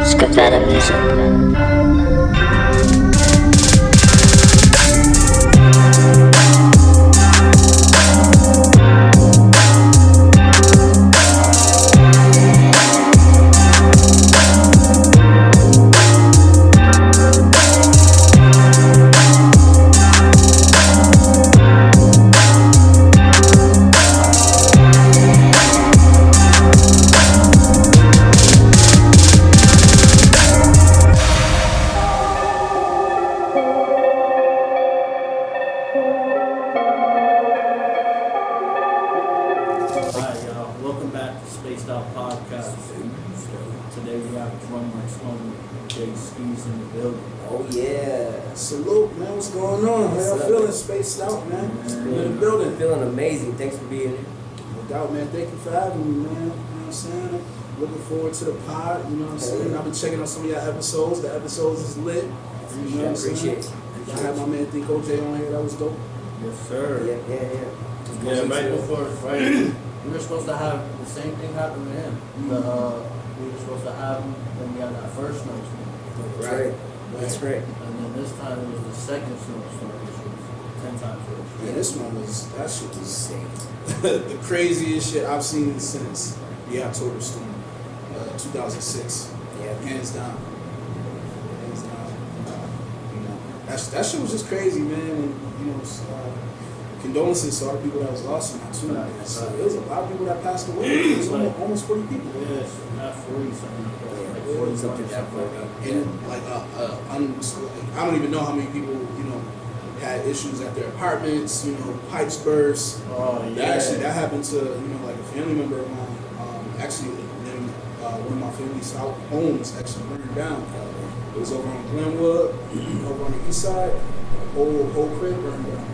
Skavetta music. Today we have Drumworks homie Jae Skeese in the building. Oh yeah. Salute, man. What's going on? How y'all feeling? Spaced out, man. In the building. Feeling amazing. Thanks for being here. No doubt, man. Thank you for having me, man. You know what I'm saying? Looking forward to the pod. You know what I'm saying? I've been checking out some of y'all episodes. The episodes is lit. You know what I'm saying? I had my man Think OJ on here. That was dope. Yes, sir. Yeah. Right before, right? We were supposed to have the same thing happen to him. We were supposed to have him when we had that first snowstorm. Right. That's right. And then this time it was the second snowstorm, which was 10 times worse. Yeah, this one was, that shit was insane. The craziest shit I've seen since the October storm, 2006. Yeah. Hands down. You know, that shit was just crazy, man. And, you know, condolences to all the people that was lost in that too. Right. So there was a lot of people that passed away. It was almost 40 people. Yes, not 40 something. Like 40 something. And like, I don't even know how many people, you know, had issues at their apartments. You know, pipes burst. Oh yeah. That happened to, you know, like a family member of mine. Actually, then one of my family's homes actually burned down. It was over on Glenwood, over on the east side. Whole crib burned down.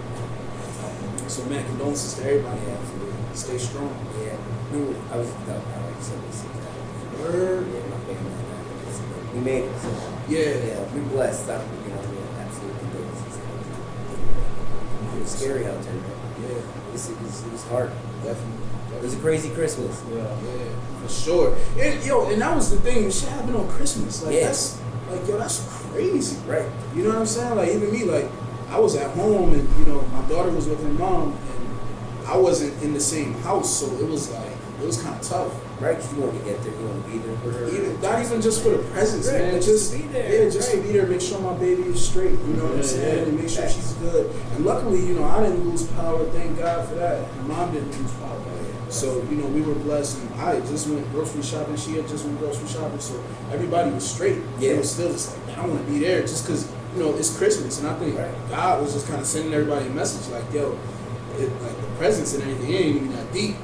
So man, condolences to everybody. Yeah. Stay strong. Yeah. I was like 76. Word. Yeah, my family. We made it. So. Yeah. We're blessed. Absolute condolences. It was scary how it turned out. Yeah. It was hard. Definitely. It was a crazy Christmas. Yeah. Yeah, for sure. And that was the thing. Shit happened on Christmas. Like that's crazy. Right. You know what I'm saying? Like even me, like I was at home and you know my daughter was with her mom and I wasn't in the same house, so it was kind of tough. Right, because you want to get there, you want to be there for her. Not even just for the presents, right, man. Just to be there. Yeah, just to be there, make sure my baby is straight. You know what I'm saying? And make sure she's good. And luckily, you know, I didn't lose power. Thank God for that. My mom didn't lose power. So, you know, we were blessed. And I just went grocery shopping. She had just went grocery shopping. So everybody was straight. Yeah. It was still just like, man, I want to be there just because, you know, it's Christmas. And I think God was just kind of sending everybody a message like, yo, like the presents and everything ain't even that deep.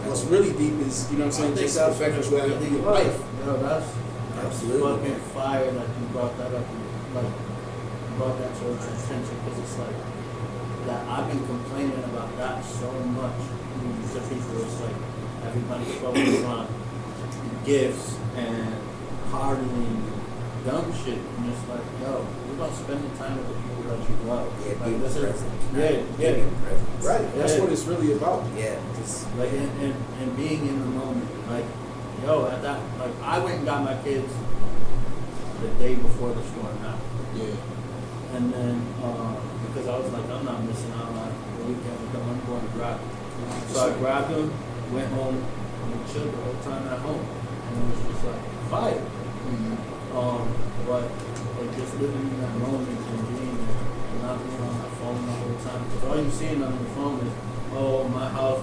What's really deep is, you know what I'm saying, just the fact that you have your life. No, that's absolutely fucking fire. Like you brought that up, like you brought that to our attention because it's like that I've been complaining about that so much. To people, it's like everybody's focused on gifts and partying, dumb shit, and it's like, yo, what about spending time with the people that you love? Yeah, like, being present. Yeah. Right, that's what it's really about. Yeah, just like and being in the moment. Like, yo, at that, like I went and got my kids the day before the storm happened. Yeah. And then because I was like, I'm not missing out on the weekend with them. I'm going to grab them. So I grabbed them, went home, and we chilled the whole time at home. And it was just like fire. But like just living in that moment and being there and not being on that phone the whole time. Because all you're seeing on your phone is, oh, my house,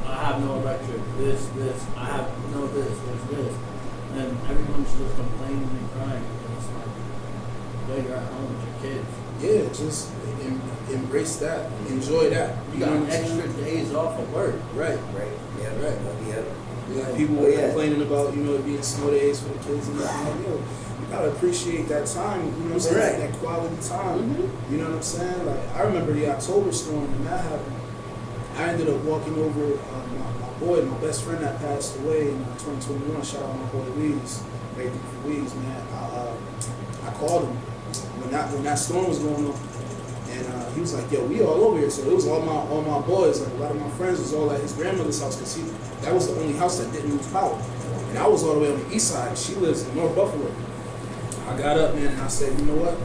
I have no electric, this, I have no this, this. And everyone's just complaining and crying. And it's like, yo, you're at home with your kids. Yeah, just embrace that, enjoy that. You got extra days off of work. Right. Yeah. Yeah, people were complaining about, you know, it being snow days for the kids and that. Like, yo, you gotta appreciate that time, you know what I'm saying? That quality time. You know what I'm saying? Like, I remember the October storm when that happened. I ended up walking over my best friend that passed away in 2021. Shout out my boy Weeds. Thank you for Weeds, man. I called him when that storm was going on. And he was like, yo, we all over here. So it was all my boys, like a lot of my friends was all at his grandmother's house because that was the only house that didn't lose power. And I was all the way on the east side. She lives in North Buffalo. I got up, man, and I said, you know what?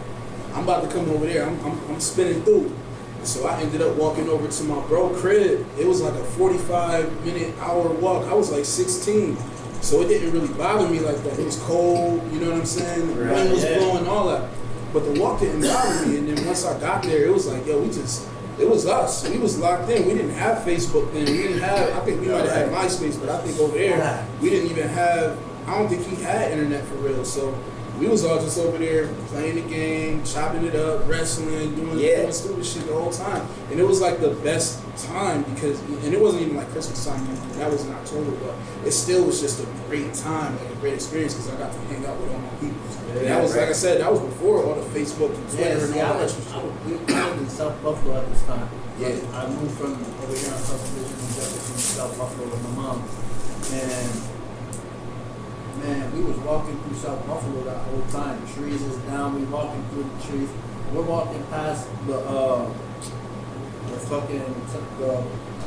I'm about to come over there. I'm spinning through. And so I ended up walking over to my bro crib. It was like a 45-minute hour walk. I was like 16. So it didn't really bother me like that. It was cold, you know what I'm saying? The wind was blowing, all that. But the walk didn't bother me. And then once I got there, it was like, yo, it was us. We was locked in. We didn't have Facebook then. We didn't have, I think we might have had MySpace, but I think over there, we didn't even have, I don't think he had internet for real. So we was all just over there playing the game, chopping it up, wrestling, doing stupid shit the whole time. And it was like the best time because, and it wasn't even like Christmas time, that was in October, but it still was just a great time, like a great experience because I got to hang out with all my people. And that was, like I said, that was before all the Facebook and Twitter and all that extra shit. We lived in South Buffalo at this time. Yeah. I moved from over here on subdivision in Jefferson to South Buffalo with my mom. And man, we was walking through South Buffalo that whole time. Trees is down, we walking through the trees. We're walking past the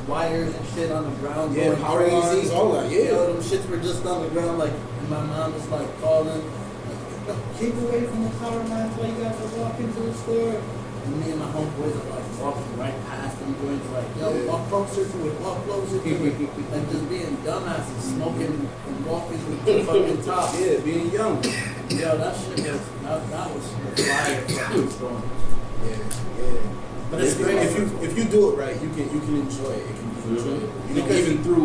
wires and shit on the ground. Yeah, going power crazy. lines, all that, yeah. You know, them shits were just on the ground, like, and my mom was like calling, like, keep away from the power lines while you guys are walking to the store. And me and my homeboys are like walking right past them, going to like, yo, walk closer to it, walk closer to it. And just being dumbasses, smoking and walking to the fucking top. Yeah, being young. Yo, that shit was, that was the fire fucking storm. Yeah. But it's great. If you do it right, you can enjoy it. It can be enjoyable. You know,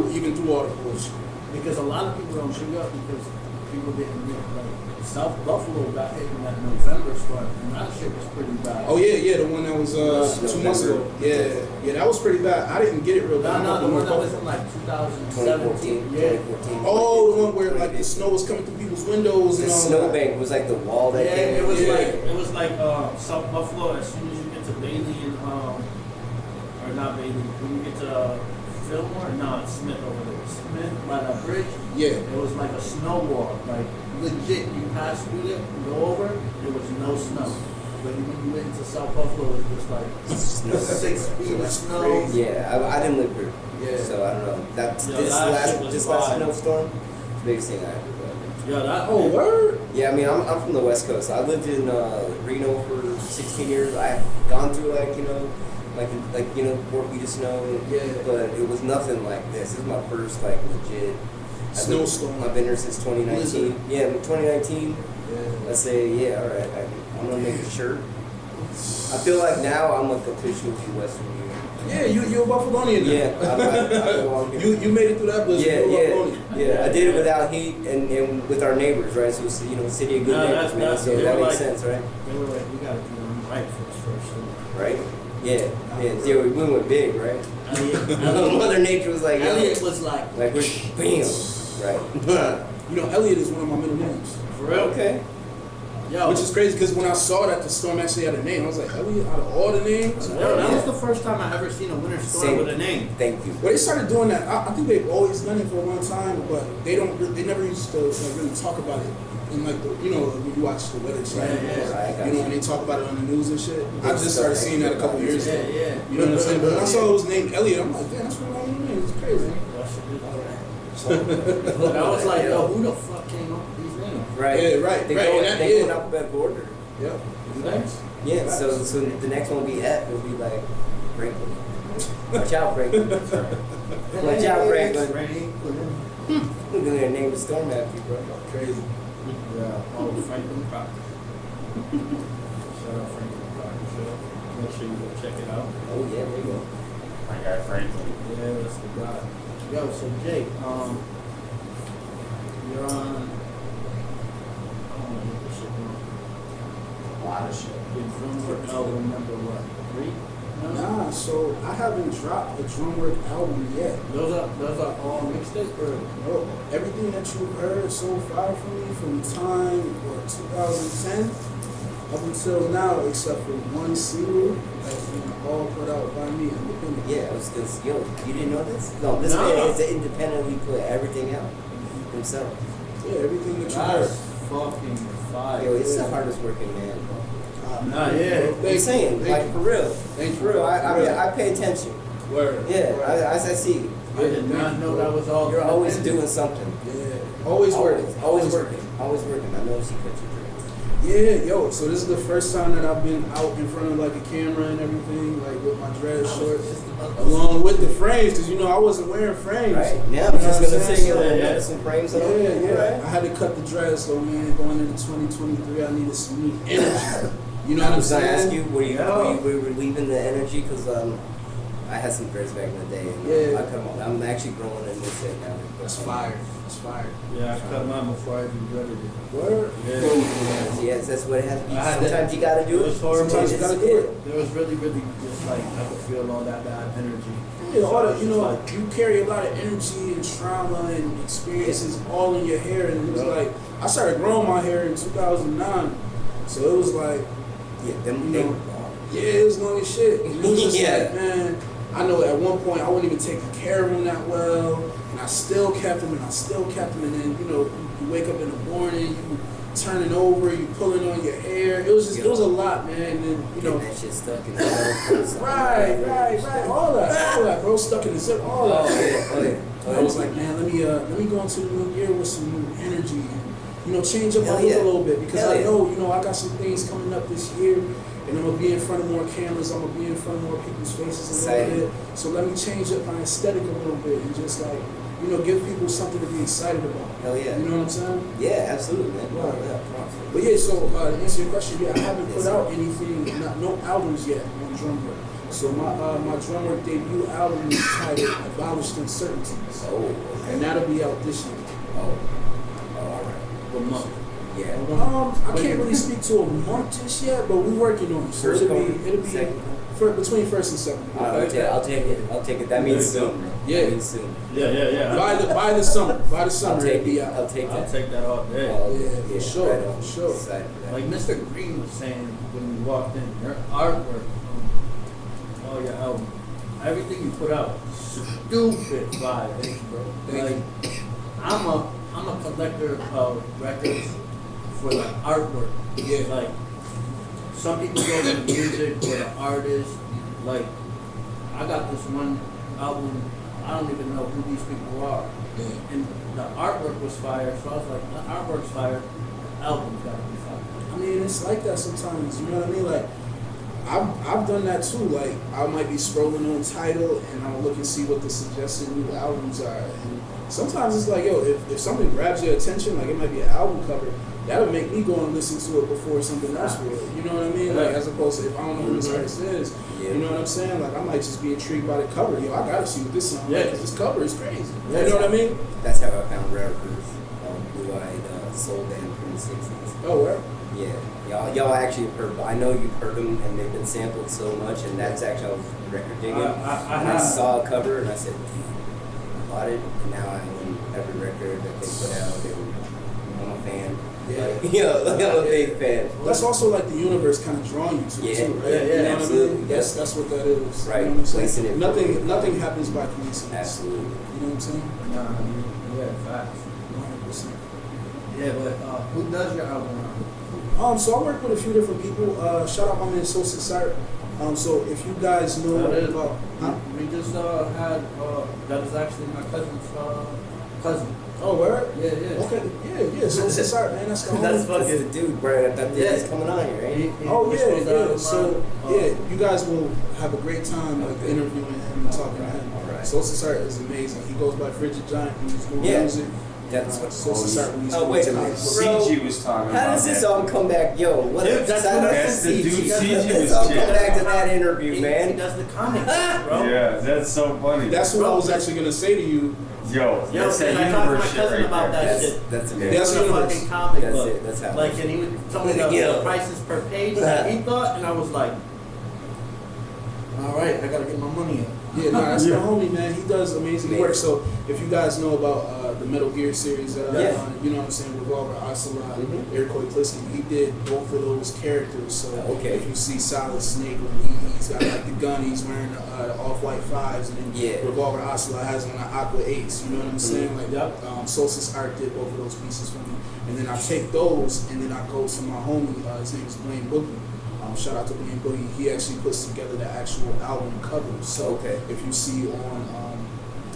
even through all the bullshit. Because a lot of people don't shoot up because people didn't get, like, South Buffalo got hit in that November storm, and that shit was pretty bad. Oh yeah, the one that was 2 months ago. Yeah, that was pretty bad. I didn't get it real bad. No, the one that was in like 2017. 2014. Oh, the one where like the snow was coming through people's windows and The all snowbank was like the wall that came. It was like South Buffalo. As soon as you get to Bailey and or not Bailey, when you get to Fillmore, no, it's Smith over there. Smith by that bridge. Yeah, it was like a snow wall, like. Legit, you pass through it and go over, there was no snow. But when you went into South Buffalo, it was like 6 feet of snow. Yeah, I didn't live here. Yeah. So I don't know. This last snowstorm, the biggest thing I ever did. Yeah, that oh word? Yeah, I mean I'm from the West Coast. I lived in Reno for 16 years. I've gone through like Fort Snow. Yeah. But it was nothing like this. This is my first like legit snowstorm. I've been here since 2019. Yeah, 2019. Yeah. Let's say, all right, I'm gonna make sure. I feel like now I'm like officially Western New York. Yeah, you're a Buffalonian now. Yeah, you made it through that blizzard. Yeah. I did it without heat and with our neighbors, right? So it's, city of good neighbors, man. So that makes sense, right? They were like, we gotta do them right first. Right? Yeah. We went big, right? Mother Nature was like, Elliot was like we're bam. Right. Elliot is one of my middle names. For real? Okay. Yo. Which is crazy because when I saw that the storm actually had a name, I was like, Elliot, out of all the names? Yo, that was the first time I ever seen a winter storm with a name. Thank you. Well, they started doing that. I think they've always done it for a long time, but they never used to really talk about it. And like when you watch the weather channel, and they talk about it on the news and shit. I just started seeing that a couple years ago. Yeah. You know what I'm saying? But when I saw it was named Elliot, I'm like, damn, that's one of my name. It's crazy. I was like, yo, who the fuck came up with these names? Right. Yeah, right. They go in alphabetical order. Yep. Thanks. Yeah. So the next one will be F. It'll be like Franklin. Watch out, Franklin. Watch out, Franklin. We're gonna name the storm after you, bro. Crazy. Yeah. Oh, Franklin Proctor. Shout out Franklin Proctor. Make sure you go check it out. Oh yeah, there you go. My guy Franklin. Yeah, that's the guy. Yo, so Jake, you're on. I don't know what this shit is. A lot of shit. Your Drumworks album number what? 3? No? Nah, so I haven't dropped a Drumwork album yet. Those are all mixtapes or? No, everything that you've heard so far from me from time 2010 up until now, except for one single that's been all put out by me independently. Yeah, because you didn't know this? No, this man has to independently put everything out himself. Yeah, everything that you heard. That's fucking fire. Yo, it's the hardest working man, bro. I Nah, yeah. I'm saying, like, for real. Thank you. For real, For real. I pay attention. Word. Yeah, Word. I see. I did not know that was all. You're always doing something. Yeah. Always working. Always working. Always working. I know she cut your dreads. Yeah, yo, so this is the first time that I've been out in front of like a camera and everything, like with my dread shorts, along with the frames, because you know I wasn't wearing frames. Right. Yeah, You I'm know just what gonna I'm say saying? you some frames on. Yeah. I had to cut the dreads, so man, going into 2023, I needed some new energy. You know what I'm I was gonna saying? ask you, were you relieving the energy? Because I had some dreads back in the day, and Yeah. I cut them off. I'm actually growing in this set now. That's fire. It's fire. Yeah, I cut mine before I even dreaded it. Word. Yeah. Yes, that's what it has to be. I had Sometimes to- you gotta do it it. was horrible. Sometimes you gotta do it. There was really just like I could feel all that bad energy. Yeah, all So that, it's you just know, like, you carry a lot of energy and trauma and experiences all in your hair, and it was like I started growing my hair in 2009, so it was like, Yeah, them You they know, were long. yeah, it was long as shit. It was just Yeah. like, man, I know at one point I wasn't even taking care of them that well, and I still kept them, and then, you know, you wake up in the morning, you turning over, you pulling on your hair. It was just, it was a lot, man, and then, you know. Getting that shit stuck in the hair. Right, all that, bro, stuck in the zip, all that. Oh yeah. I was like, man, let me go into the new year with some new energy and, you know, change up my Hell look yeah. a little bit, because Hell I yeah. know, you know, I got some things coming up this year, and I'm gonna be in front of more cameras, I'm gonna be in front of more people's faces a little Exciting. bit. So let me change up my aesthetic a little bit and just like, you know, give people something to be excited about. Hell yeah. You know what I'm saying? Yeah, absolutely, man. Right. Yeah. But yeah, so to answer your question, yeah, I haven't put out anything, no albums yet on Drumworks. So my Drumworks debut album is titled Abolished Uncertainties. Oh, okay. And that'll be out this year. Oh, all right. what month? Yeah. I can't really speak to a month just yet, but we're working on it. So First it'll one, be second between first and second. I'll take it. That means soon. Yeah. That means soon. Yeah. By the summer. I'll It'll take be it. out. I'll take I'll that. take that all day. Yeah, for sure, Right on. for sure. Excited for that. Like Mr. Green was saying when we walked in, your artwork, all your album, everything you put out, stupid vibe, bro. Like I'm a collector of records for the artwork. Yeah. Like some people go to the music or the artist. Like I got this one album, I don't even know who these people are. Yeah. And the artwork was fire, so I was like, the artwork's fire, the album's gotta be fire. I mean, it's like that sometimes. You know what I mean? Like, I've done that too. Like, I might be scrolling on Tidal and I'll look and see what the suggested new albums are. And sometimes it's like, yo, if something grabs your attention, like it might be an album cover, that'll make me go and listen to it before something else will. You know what I mean? Like, as opposed to if I don't know who this artist is, Yeah. you know what I'm saying? Like, I might just be intrigued by the cover. Yo, I gotta see what this sounds like, because this cover is crazy. Yeah. You know what I mean? That's how I found Rare Proof. Blue-eyed soul band from the '60s. Oh, where? Yeah, y'all actually heard. I know you've heard them, and they've been sampled so much, and that's actually I was record digging. I saw a cover, and I said, "Damn, I bought it." And now I own every record that they put out. And I'm a fan. Yeah. Like, I'm a big fan. That's also like the universe kind of drawing you to Yeah. it too, right? Yeah, You know what I absolutely. mean? That's what that is. Right. You know what I'm saying? Placing it Nothing happens by coincidence. Absolutely. You know what I'm saying? Yeah, facts. 100%. Yeah, but who does your album? So I work with a few different people. Shout out my man Solidified. So if you guys know about, We just had that is actually my cousin's cousin. oh, where? Yeah, yeah. Okay, yeah. Solidified, man. That's the homie. That's the dude, bro. That dude is coming on here, right? Oh we're supposed to have yeah. him So on, yeah, you guys will have a great time like Okay. interviewing him and talking to him. Alright. Solidified is amazing. He goes by Frigid Giant. He's doing Yeah. music. That's what Solidified when he's Oh, doing wait a time. minute. CG was talking about How does this that. all come back? Yo, what Dude, up? that's Shout what out that's to the dude. CG. CG Let's was all come chill. back to that interview, He man. does the comics, bro. Yeah, that's so funny. That's what I was actually gonna say to you. Yo, Yo, that's that I talked to my universe shit cousin right about there. that shit. That's Yeah. amazing. That's It's a universe. fucking comic That's book. it. That's how it Like, is. and he would tell me Yeah. the prices per page that he thought, and I was like, all right, I gotta get my money up. Yeah, no, that's the homie, man. He does amazing Man. work. So if you guys know about the Metal Gear series that I've Yeah. done, you know what I'm saying, Revolver, Ocelot, Mhm. Iroquois Pliskin, he did both of those characters. So Okay. if you see Solid Snake when he's got like the gun, he's wearing the off-white 5s, and then Yeah. Revolver Ocelot has on the Aqua 8s. You know what I'm saying? Like, Yep. Solstice Art did both of those pieces for me, and then I take those and then I go to my homie. His name is Blaine Boogie. Shout out to Bean Boogie. He actually puts together the actual album covers. So if you see on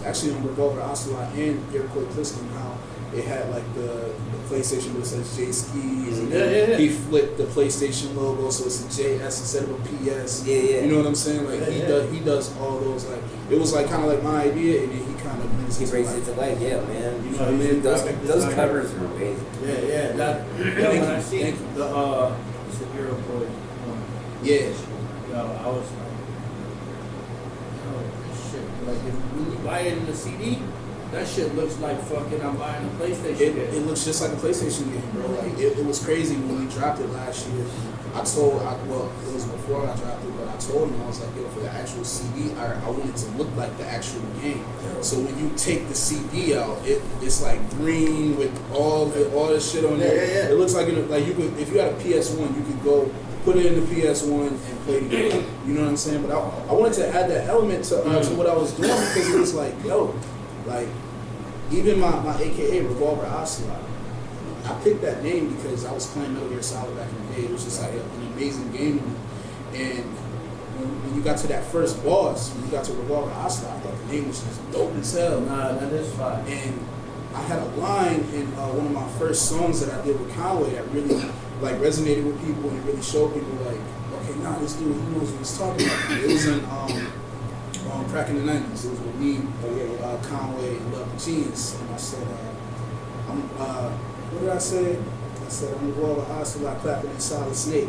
actually on Revolver Ocelot and Lyrical how it had like the PlayStation that says Jae Skeese, and then he flipped the PlayStation logo so it's a JS instead of a PS. You know what I'm saying? Like he does all those, like it was like kind of like my idea, and then he kind of brings it to life. Yeah, man. You know what I mean? Those covers are amazing. When I see the Hero Boy one, I was like, oh shit! Like when you buy it in the CD. That shit looks like fucking I'm buying a PlayStation game. It looks just like a PlayStation game, bro. Like it was crazy when we dropped it last year. It was before I dropped it, but I told him, I was like, yo, for the actual CD, I want it to look like the actual game. So when you take the CD out, it's like green with all the shit on there. It looks like you could, if you had a PS1, you could go put it in the PS1 and play the game. You know what I'm saying? But I wanted to add that element to what I was doing, because it was like, yo, like, even my AKA Revolver Ocelot, I picked that name because I was playing Metal Gear Solid back in the day. It was just like an amazing game. And when you got to that first boss, when you got to Revolver Ocelot, I thought the name was just dope as hell. Nah, that is fine. And I had a line in one of my first songs that I did with Conway that really like resonated with people, and it really showed people like, okay, nah, this dude, he knows what he's talking about. It was in Crack in the 90s. It was with me, Conway, and Love the Genius. And I said, what did I say? I said, I'm Revolver Ocelot clapping in solid snake.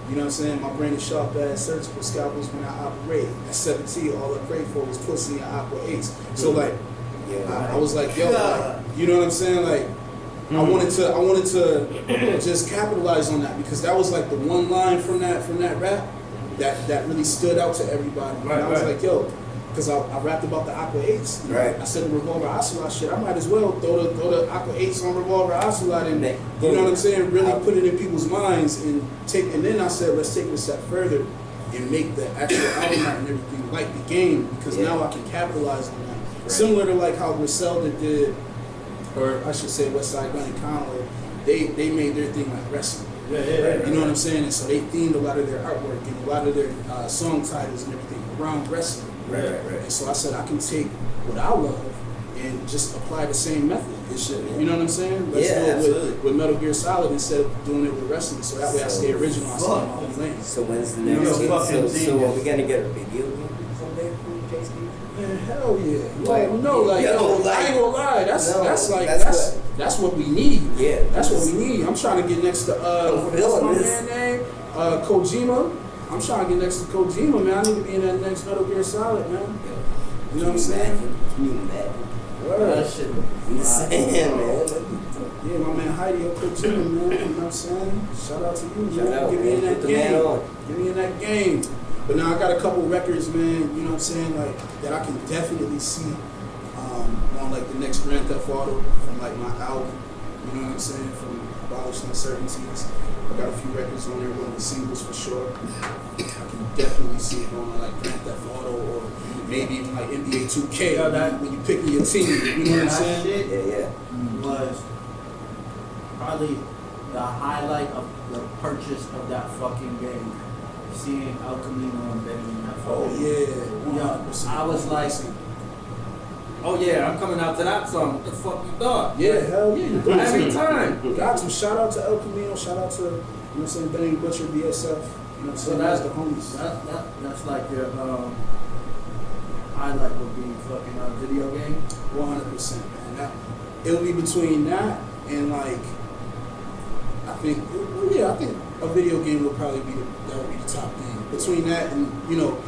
You know what I'm saying? My brain is sharp as surgical scalpels when I operate. At 17, all I prayed for was pussy and aqua 8s. So like, I was like, yo, like, you know what I'm saying? Like, I wanted to just capitalize on that, because that was like the one line from that rap that really stood out to everybody. And I was like, yo, because I rapped about the Aqua 8s. I said the Revolver Ocelot shit, I might as well throw the Aqua 8s on Revolver Ocelot and, you know what I'm saying, really put it in people's minds, and then I said, let's take it a step further and make the actual album art and everything like the game, because now I can capitalize on that. Similar to like how Griselda did, or I should say Westside Gun and Conway, they made their thing like wrestling. You know what I'm saying? And so they themed a lot of their artwork and a lot of their song titles and everything around wrestling. And so I said, I can take what I love and just apply the same method. You know what I'm saying? Let's do it with Metal Gear Solid instead of doing it with wrestling. So that way I stay original. I stay in my own lane. So when's the next game? So are we gonna get a video game someday from Jae Skeese? Man, hell yeah! Like, no, like, I ain't gonna lie. That's what we need. Yeah, that's what we need. I'm trying to get next to what's my man name? Kojima. I'm trying to get next to Kojima, man. I need to be in that next Metal Gear Solid, man. You know what I'm saying? Can you imagine? That shit. Man. Yeah, my man Heidi up Kojima, man. You know what I'm saying? Shout out to you, man. Shout out, Get me in that game. Get me in that game. But now I got a couple records, man, you know what I'm saying, like, that I can definitely see on, like, the next Grand Theft Auto from, like, my album, you know what I'm saying, from Abolish Uncertainties. I got a few records on there, one of the singles for sure. I can definitely see it on, like, Grand Theft Auto, or maybe even, like, NBA 2K, when you pick your team, you know what I'm saying? Shit was probably the highlight of the purchase of that fucking game. Seeing El Camino and Benny in that photo. I was like, oh yeah, I'm coming out to that song. What the fuck you thought? Yeah, hell yeah. Every time. Got to. Shout out to El Camino, shout out to, you know what I'm saying, Benny Butcher, BSF. You know what I'm saying? That's the homies. That's like your highlight would be fucking a video game. 100%, man. It'll be between that and like, I think a video game would probably be that would be the top thing. Between that and you know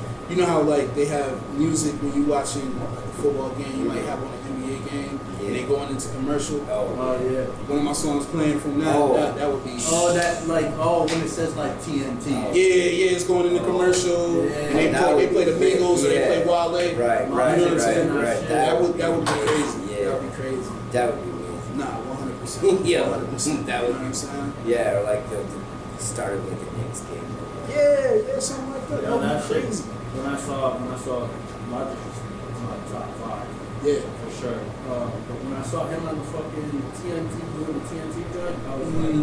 how like they have music when you watching like a football game, you might have on an NBA game and they going into commercial. Oh yeah. One of my songs playing from that that would be. Oh, that like when it says like TNT. Yeah, it's going into commercial and they play the Migos or they play Wale. Right. You know what I'm saying? Right. That would be crazy. Yeah. That would be crazy. That would be amazing. Nah, 100%. Yeah, 100%. That would. You know what I'm saying? Yeah, or like the start of like the next game. Yeah, something like that. Yeah, that shit. When I saw Logic was my top 5. Yeah, for sure. But when I saw him on the fucking TNT doing the TNT joint, I was like,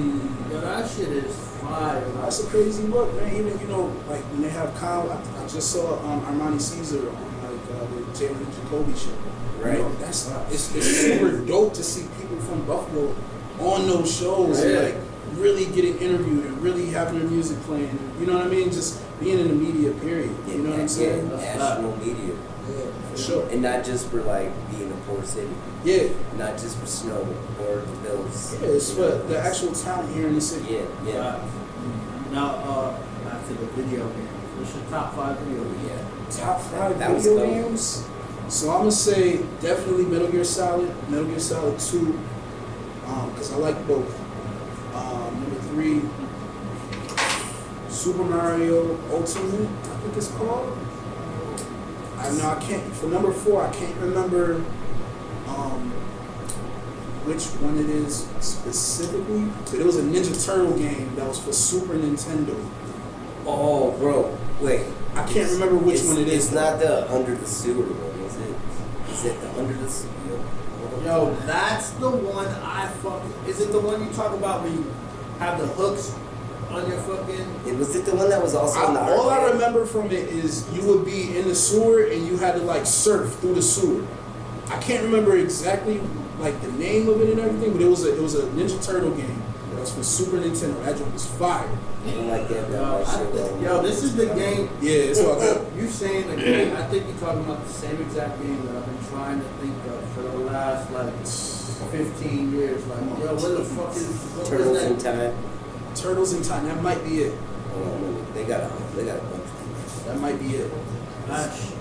yo, that shit is fire. That's a crazy look, man. Even, you know, like when they have Conway, I just saw Armani Caesar on like the Jalen Jacoby show. Right. You know, it's super dope to see people from Buffalo on those shows, and, like really getting interviewed and really having their music playing. You know what I mean? Just being in the media, period. You know what I'm saying? National media. Yeah, for sure. And not just for like being a poor city. Yeah. Not just for snow or the bills. Yeah, it's for the actual talent here in the city. Yeah. Now, back to the video game. What's your top 5 video games? Yeah. Top 5 That was video dope. games. So I'm gonna say definitely Metal Gear Solid 2, because I like both. Number 3, Super Mario Ultimate, I think it's called. I can't. For number 4, I can't remember which one it is specifically, but it was a Ninja Turtle game that was for Super Nintendo. Oh, bro. Wait. I can't remember which one it is. It's not the Under the Sewer one, is it? Is it the Under the Sewer? Yo, that's the one I fucking. Is it the one you talk about where you have the hooks on your fucking? Was it the one that was also in the all I arcade? remember from it is you would be in the sewer and you had to like surf through the sewer. I can't remember exactly like the name of it and everything, but it was a Ninja Turtle game that was for Super Nintendo. That joke was fire. I don't like that. Yo, this is the game. Yeah, it's all good. You saying the game? I think you're talking about the same exact game that I've been trying to think of for the last like 15 years. Like, yo, what the fuck is Turtles in that? Time. Turtles in Time. That might be it. They got a bunch. That might be it. That shit.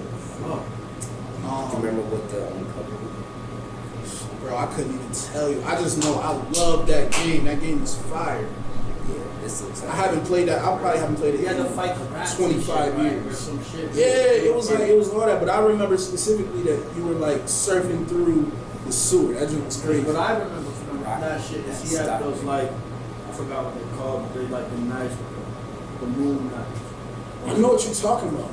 Fuck. Do you remember what the cover was? Bro, I couldn't even tell you. I just know I love that game. That game is fire. Yeah, this looks like I haven't played that. I probably haven't played it. You had to in fight the rats. 25 and shit, right? years. Or some shit. Yeah, it was all that, but I remember specifically that you were like surfing through the sewer. That joke was crazy. What I remember from that shit is he had those like, I forgot what they're called, but they like the knives, the moon knives. I know what you're talking about.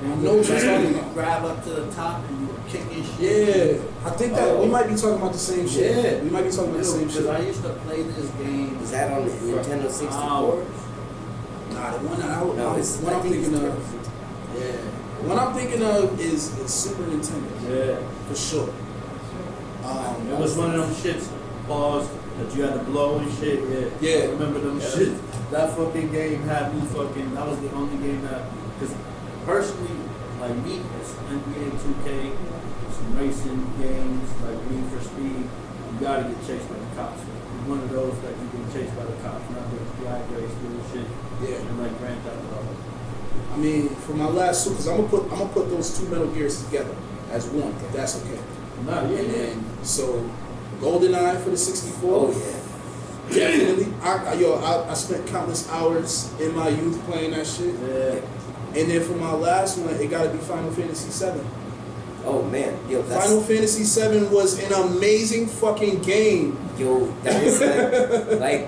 I know what you're talking You about. grab up to the top and you were kicking shit. Yeah, I think that we might be talking about the same shit. Yeah. We might be talking about the same shit. Because I used to play this game. Was that on the Nintendo 64? Hours. Nah, the one that I I'm thinking of. Yeah. The one I'm thinking of is Super Nintendo. Yeah. For sure. It was one of them shits, pause, that you had to blow and shit. Yeah. I remember them shit. That fucking game had me fucking, that was the only game that, because personally, like me, it's NBA 2K, some racing games, like Need for Speed, you gotta get chased by the cops. It's one of those that you get chased by the cops, not the FBI race, bullshit. Yeah. And like Grand Theft Auto. I mean, for my last two, because I'm gonna put those 2 Metal Gears together as one. If that's okay. No, And then so, GoldenEye for the 64. Oh yeah. Definitely. I spent countless hours in my youth playing that shit. Yeah. And then for my last one, it got to be Final Fantasy VII. Oh man, yo, that's Final Fantasy VII was an amazing fucking game. yo, that was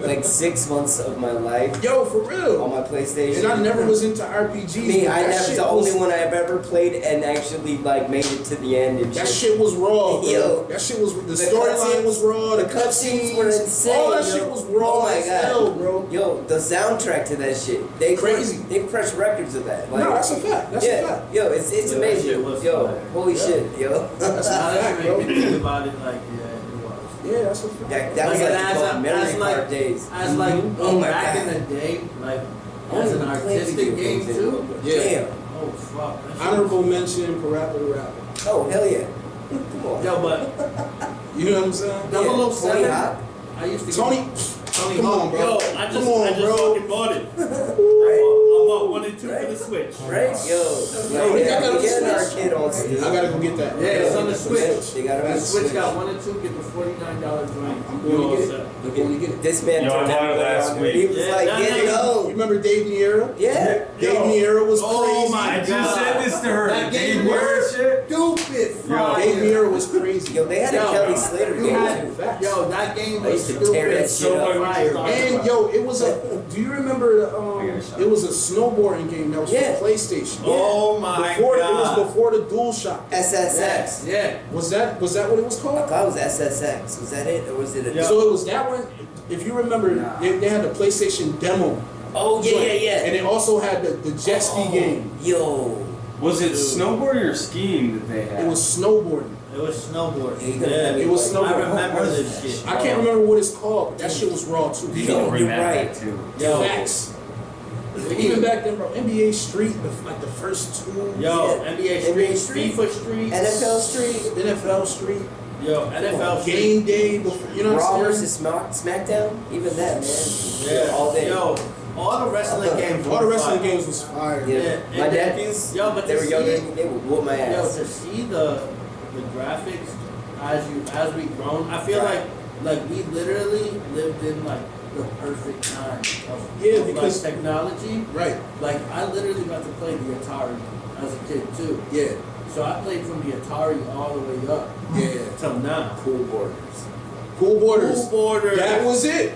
like 6 months of my life Yo, for on real. my PlayStation. And I never was into RPGs. Me, but I that never shit the only was- one I've ever played and actually like made it to the end and That shit was raw, bro. Yo. That shit was, the The storyline cutscenes- was raw, the the cutscenes cutscenes were insane. All that yo. shit was raw Oh my as god, hell, bro. Yo, the soundtrack to that shit, they Crazy. They crushed records of that. No, that's a fact. That's yeah, a fact. yo, it's Yeah, that amazing. shit was Yo, fire. holy Yeah. shit, yo. That's a Now that fact, you bro. make me think about it, like, yeah, it was. Yeah, that's a fact. That was like as the memory like, card days. As like, Oh my back God. in the day, like, I as don't an even play artistic video game games too. anymore, but Yeah. Damn. Oh fuck. that shit Honorable mention, Parappa the Rapper. Oh hell yeah. Come on. was- Yo, but You know what I'm saying? Yeah, 007. Tony Hawk. I used to Tony, Tony come Hawk. on, bro. Yo, I just Come on, bro. fucking bought it. I bought 1 and 2 for the Switch. Right? Yo, Yo, like, they got we that get on our Switch? kid on Steam. I gotta go get that. Yeah, it's on the Switch. They got it on The the Switch got 1 and 2, get the $49 joint. I'm going to get it. set. I'm going to get it. This man Yo, I turned bought it that last on. week. He was Yeah, like, that get it nigga- You on. remember Dave Niera? Yeah. Dave Niera was Oh crazy. my I just said this to her. That Dave game Ware was shit. stupid. Yo. fire. Dave Niera was crazy. Yo, they had a Yo, Kelly Slater you game had- too. Facts. Yo, that game I was used to tear that stupid. shit up. Fire. And yo, it was a. Do you remember? It was a snowboarding game that was Yeah. for PlayStation. Oh my Before, god. It was before the DualShock. SSX. Yeah. Was that what it was I called? thought it was SSX. Was that it? Or was it a Yeah. So it was that one. If you remember, Nah. they had the PlayStation demo Oh yeah, joint. yeah, yeah. And it also had the jet ski game. Yo. Was it snowboarding or skiing that they had? It was snowboarding. It was snowboarding. Yeah, you gotta Yeah, have it was I snowboarding. remember this shit. I can't remember what it's called, but that shit was raw too. You gotta bring You're that right. back too. Yo. Facts. Even back then, bro, NBA Street, like the first two. Yo, Yeah. NBA NBA Street, Street. FIFA Street, NFL Street. NFL Street. yo, NFL Street. Game Day, before, you know what Raw I'm versus saying? SmackDown. Even that, man. Yeah, All day. Yo, all the wrestling games. All the were wrestling fire. games was fire. Yeah. Yeah, My and then- nephews, yo, but they to were younger see- than me, they would whoop my Yo, ass. to see the graphics as we grown, I feel Right. like we literally lived in like the perfect time of, Yeah, of because- like technology. Right. Like I literally got to play the Atari as a kid too. Yeah. So I played from the Atari all the way up Yeah. till now. Cool borders. Cool Borders. Cool Borders. That was it.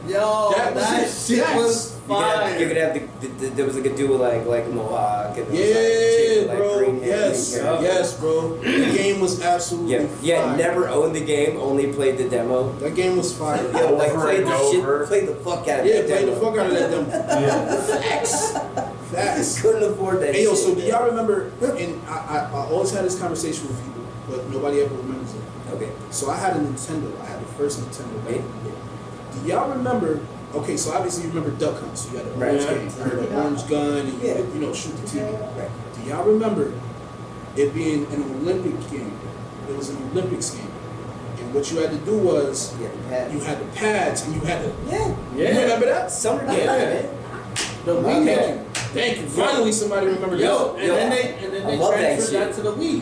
Yo, that was it. shit Yes. was fire. You could have there was like a duo like Mohawk and there was, like, Yeah, chick with, like, bro. green hair, Yes. green hair. Yes, bro. The game was absolutely Yeah, fire. never owned the game, only played the demo. That game was fire. Yo, like Over played and the over. shit, played the fuck out of Yeah, that played demo. the fuck out of that demo. Yeah. Facts. Facts. Couldn't afford that Hey, yo, shit. so do man. y'all remember, and I always had this conversation with people, but nobody ever remembers it. Okay. So I had a Nintendo. I had the first Nintendo. Right. Do y'all remember, okay, so obviously you remember Duck Hunt. So you had the Right. orange game, you had the orange gun, and you Yeah. could, shoot the TV. Right. Do y'all remember it being an Olympic game? It was an Olympics game. And what you had to do was, Yeah, the pads. you had the pads, and you had to, Yeah. you remember that? Summer games, Yeah. man. The Wii Thank game. you. Thank you. Finally somebody remembered Yo, that. and Yo, then I they love that transferred that shit. to the Wii.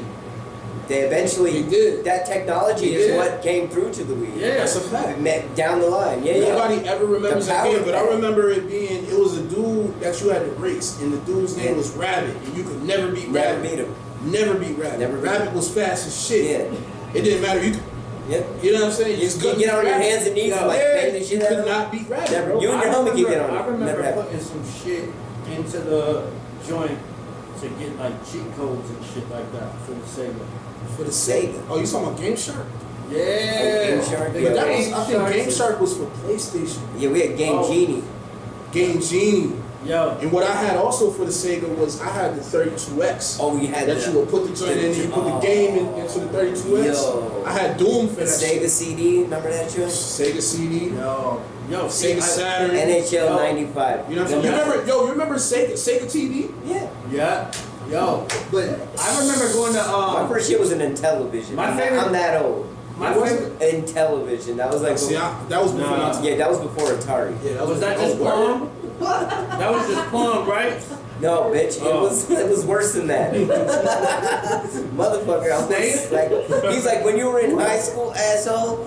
They eventually They did. that technology They is did. what came through to the Wii. Yeah. That's a fact. Down the line. Yeah, yeah. Nobody ever remembers The that power game, but I pad. remember it being, it was a dude that you had to race, and the dude's name Yeah. was Rabbit, and you could never beat Never Rabbit. beat him. Never beat Rabbit. Never beat Rabbit him. was fast as shit. Yeah. It didn't matter. You could, Yep. you know what I'm saying? You just couldn't get on beat your Rabbit. hands and knees and, like, Yeah, bang the you shit out could of him. not beat Rabbit, Never. bro. You and your homie can get on I it. remember Never happened. putting some shit into the joint to get like cheat codes and shit like that for the Sega. For the sake. Oh, you talking about Game Shark? Yeah. Game Shark, The yeah. But that was, Game I think Shark Game is- Shark was for PlayStation. Yeah, we had Game Oh. Genie. Game Genie. Yo. And what I had also for the Sega was I had the 32X. Oh, you had That you would put the joint in and you put the game into the 32X. Yo. I had Doom for the that Sega shit. CD. Remember that shit? Sega CD. Yo. See, Sega Saturn. NHL Yo. 95. You know what I'm saying? You remember Sega TV? Yeah. Yeah. Yo. But I remember going to My first shit was an Intellivision. My I'm favorite- that old. my What was favorite. Intellivision. That was like. See, that was before Nah. my time. Yeah, that was before Atari. Yeah, Was that just word. Palm? That was just Palm, right? No, bitch, Oh. it was worse than that. Motherfucker, I was Snake? like, he's like, when you were in high school, asshole.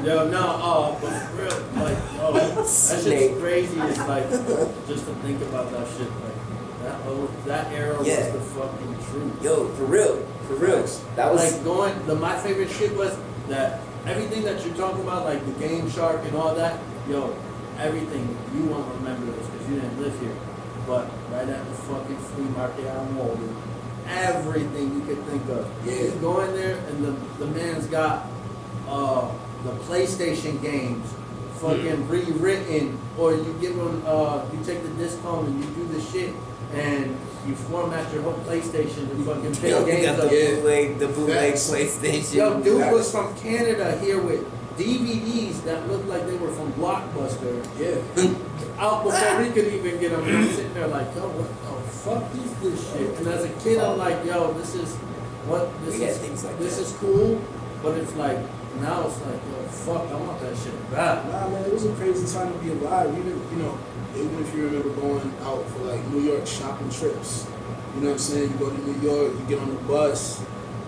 Yo, no, but for real, like, yo, that Snake. shit's crazy. It's like, just to think about that shit, like, that era Yeah. was the fucking truth. Yo, for real. That was Like my favorite shit was that everything that you're talking about, like the Game Shark and all that, yo, everything, you won't remember this because you didn't live here, but right at the fucking flea market out in Walden, everything you could think of. Yeah. You go in there and the man's got the PlayStation games fucking rewritten, or you give them, you take the disc home and you do the shit and you format your whole PlayStation to fucking pick Yo, we games got up. the bootleg Facts. PlayStation. Yo, dude was from Canada here with DVDs that looked like they were from Blockbuster. Yeah. Out before we could even get them. And I'm sitting there like, yo, what the fuck is this shit? And as a kid, I'm like, yo, this is We had things like this that. is cool, but it's like now it's like, yo, fuck, I want that shit back. Nah, man, it was a crazy time to be alive. Even if you remember going out for like New York shopping trips. You know what I'm saying? You go to New York, you get on the bus,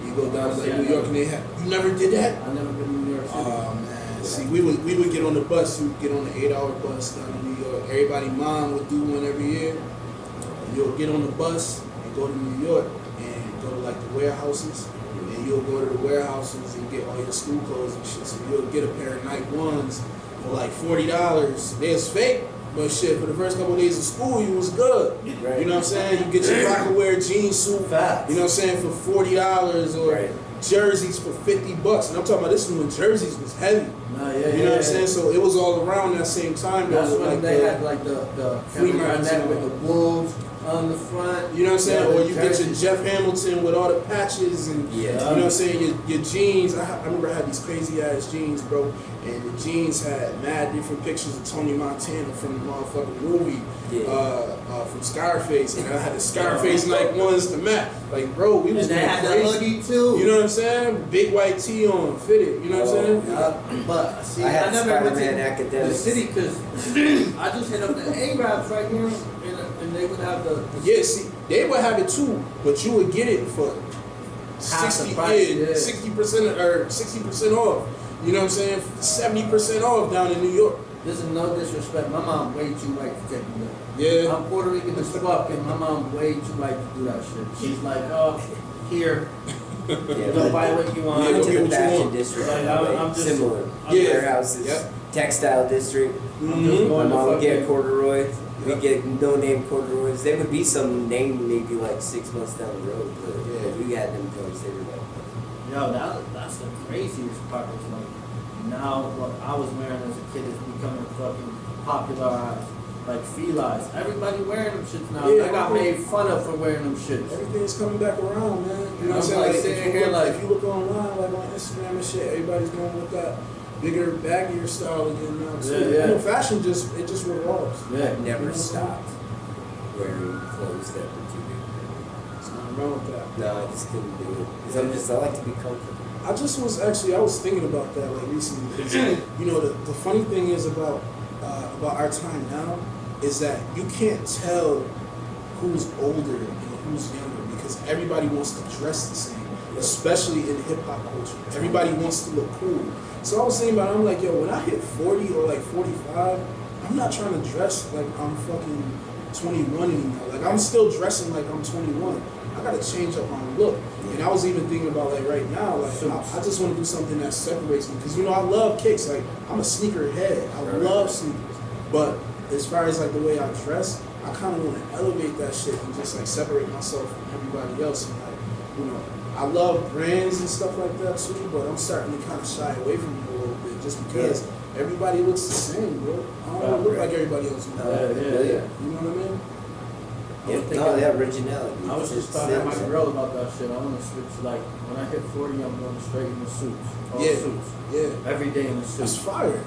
you go down to like New York, and they have. You never did that? I never been to New York City. Oh man, see, we would get on the bus. We would get on the 8-hour bus down to New York. Everybody, mom would do one every year. And you'll get on the bus and go to New York and go to like the warehouses. And you'll go to the warehouses and get all your school clothes and shit. So you'll get a pair of Nike ones for like $40. It's fake, but shit, for the first couple of days of school, you was good. Right. You know what I'm saying? You get your Rockaware jean suit. Facts. You know what I'm saying, for $40 or Right. jerseys for $50, and I'm talking about this when jerseys was heavy. You know what I'm saying? So it was all around that same time. That's when like they had like the flea markets with the wolves on the front. You know what I'm saying? Yeah, or you get your Jeff Hamilton with all the patches and you know what I'm saying? Your jeans. I remember I had these crazy ass jeans, bro. And the jeans had mad different pictures of Tony Montana from the motherfucking movie, from Scarface. And I had the Scarface like ones to match. Like, bro, we was and they had crazy. the hoodie too. You know what I'm saying? Big white tee on, fitted. You know what I'm saying? But see, I never went to academics. the city because I just hit up the Arabs right here, and they would have the yeah. See, they would have it too, but you would get it for 60% or 60% off. You know what I'm saying? 70% off down in New York. This is no disrespect. My mom way too white to take me there. Yeah. I'm Puerto Rican as fuck, and my mom way too white to do that shit. She's like, oh, here. Go buy what you want. Yeah, go get to what the you fashion want. district. Like, I'm just similar. Warehouses. Yep. Textile district. I'm just My going mom would to get corduroy. We get no name corduroys. There would be some name maybe like 6 months down the road, but we had them joints. They were like, Yo, that's the craziest part. Is like now what I was wearing as a kid is becoming fucking popularized. Like felines. Everybody wearing them shits now. Yeah, I got made fun of for wearing them shits. Everything's coming back around, man. You know what I'm saying? like Like, sitting here like if you look online, like on Instagram and shit, everybody's going with that bigger, baggier style again now too. Yeah. You know, fashion just revolves. yeah. never stopped wearing clothes that were too big. There's nothing wrong with that. No, I just couldn't do it. Because I like to be comfortable. I was thinking about that like recently. 'Cause, you know, the funny thing is about our time now is that you can't tell who's older and who's younger because everybody wants to dress the same, especially in hip hop culture. Everybody wants to look cool. So I was thinking about it, I'm like, yo, when I hit 40 or like 45, I'm not trying to dress like I'm fucking 21 anymore. Like I'm still dressing like I'm 21. I gotta change up my look. And I was even thinking about like right now, like I just want to do something that separates me because you know I love kicks. Like I'm a sneaker head. I love sneakers. But as far as like the way I dress, I kind of want to elevate that shit and just like separate myself from everybody else. And like, you know, I love brands and stuff like that too, but I'm starting to kind of shy away from it a little bit just because everybody looks the same, bro. I don't want to look like everybody else. Yeah. You know what I mean? Originality. I was just talking to my girl about that shit. I want to switch, like, when I hit 40, I'm going straight in the suits. All suits. Yeah. Every day in the That's suit. fire.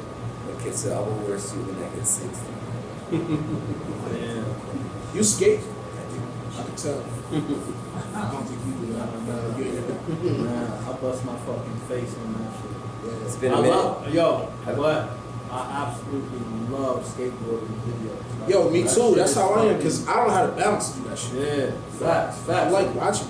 Okay, so I will wear a suit when I get 60. Yeah. You skate. I can tell. I don't think you do that. No, you ain't. Nah, I bust my fucking face on that shit. Yeah. It's been a minute. I absolutely love skateboarding videos. Like, Yo, me that too. shit That's is how I am fucking- because I don't know how to balance to do that shit. Yeah, facts. I like watching,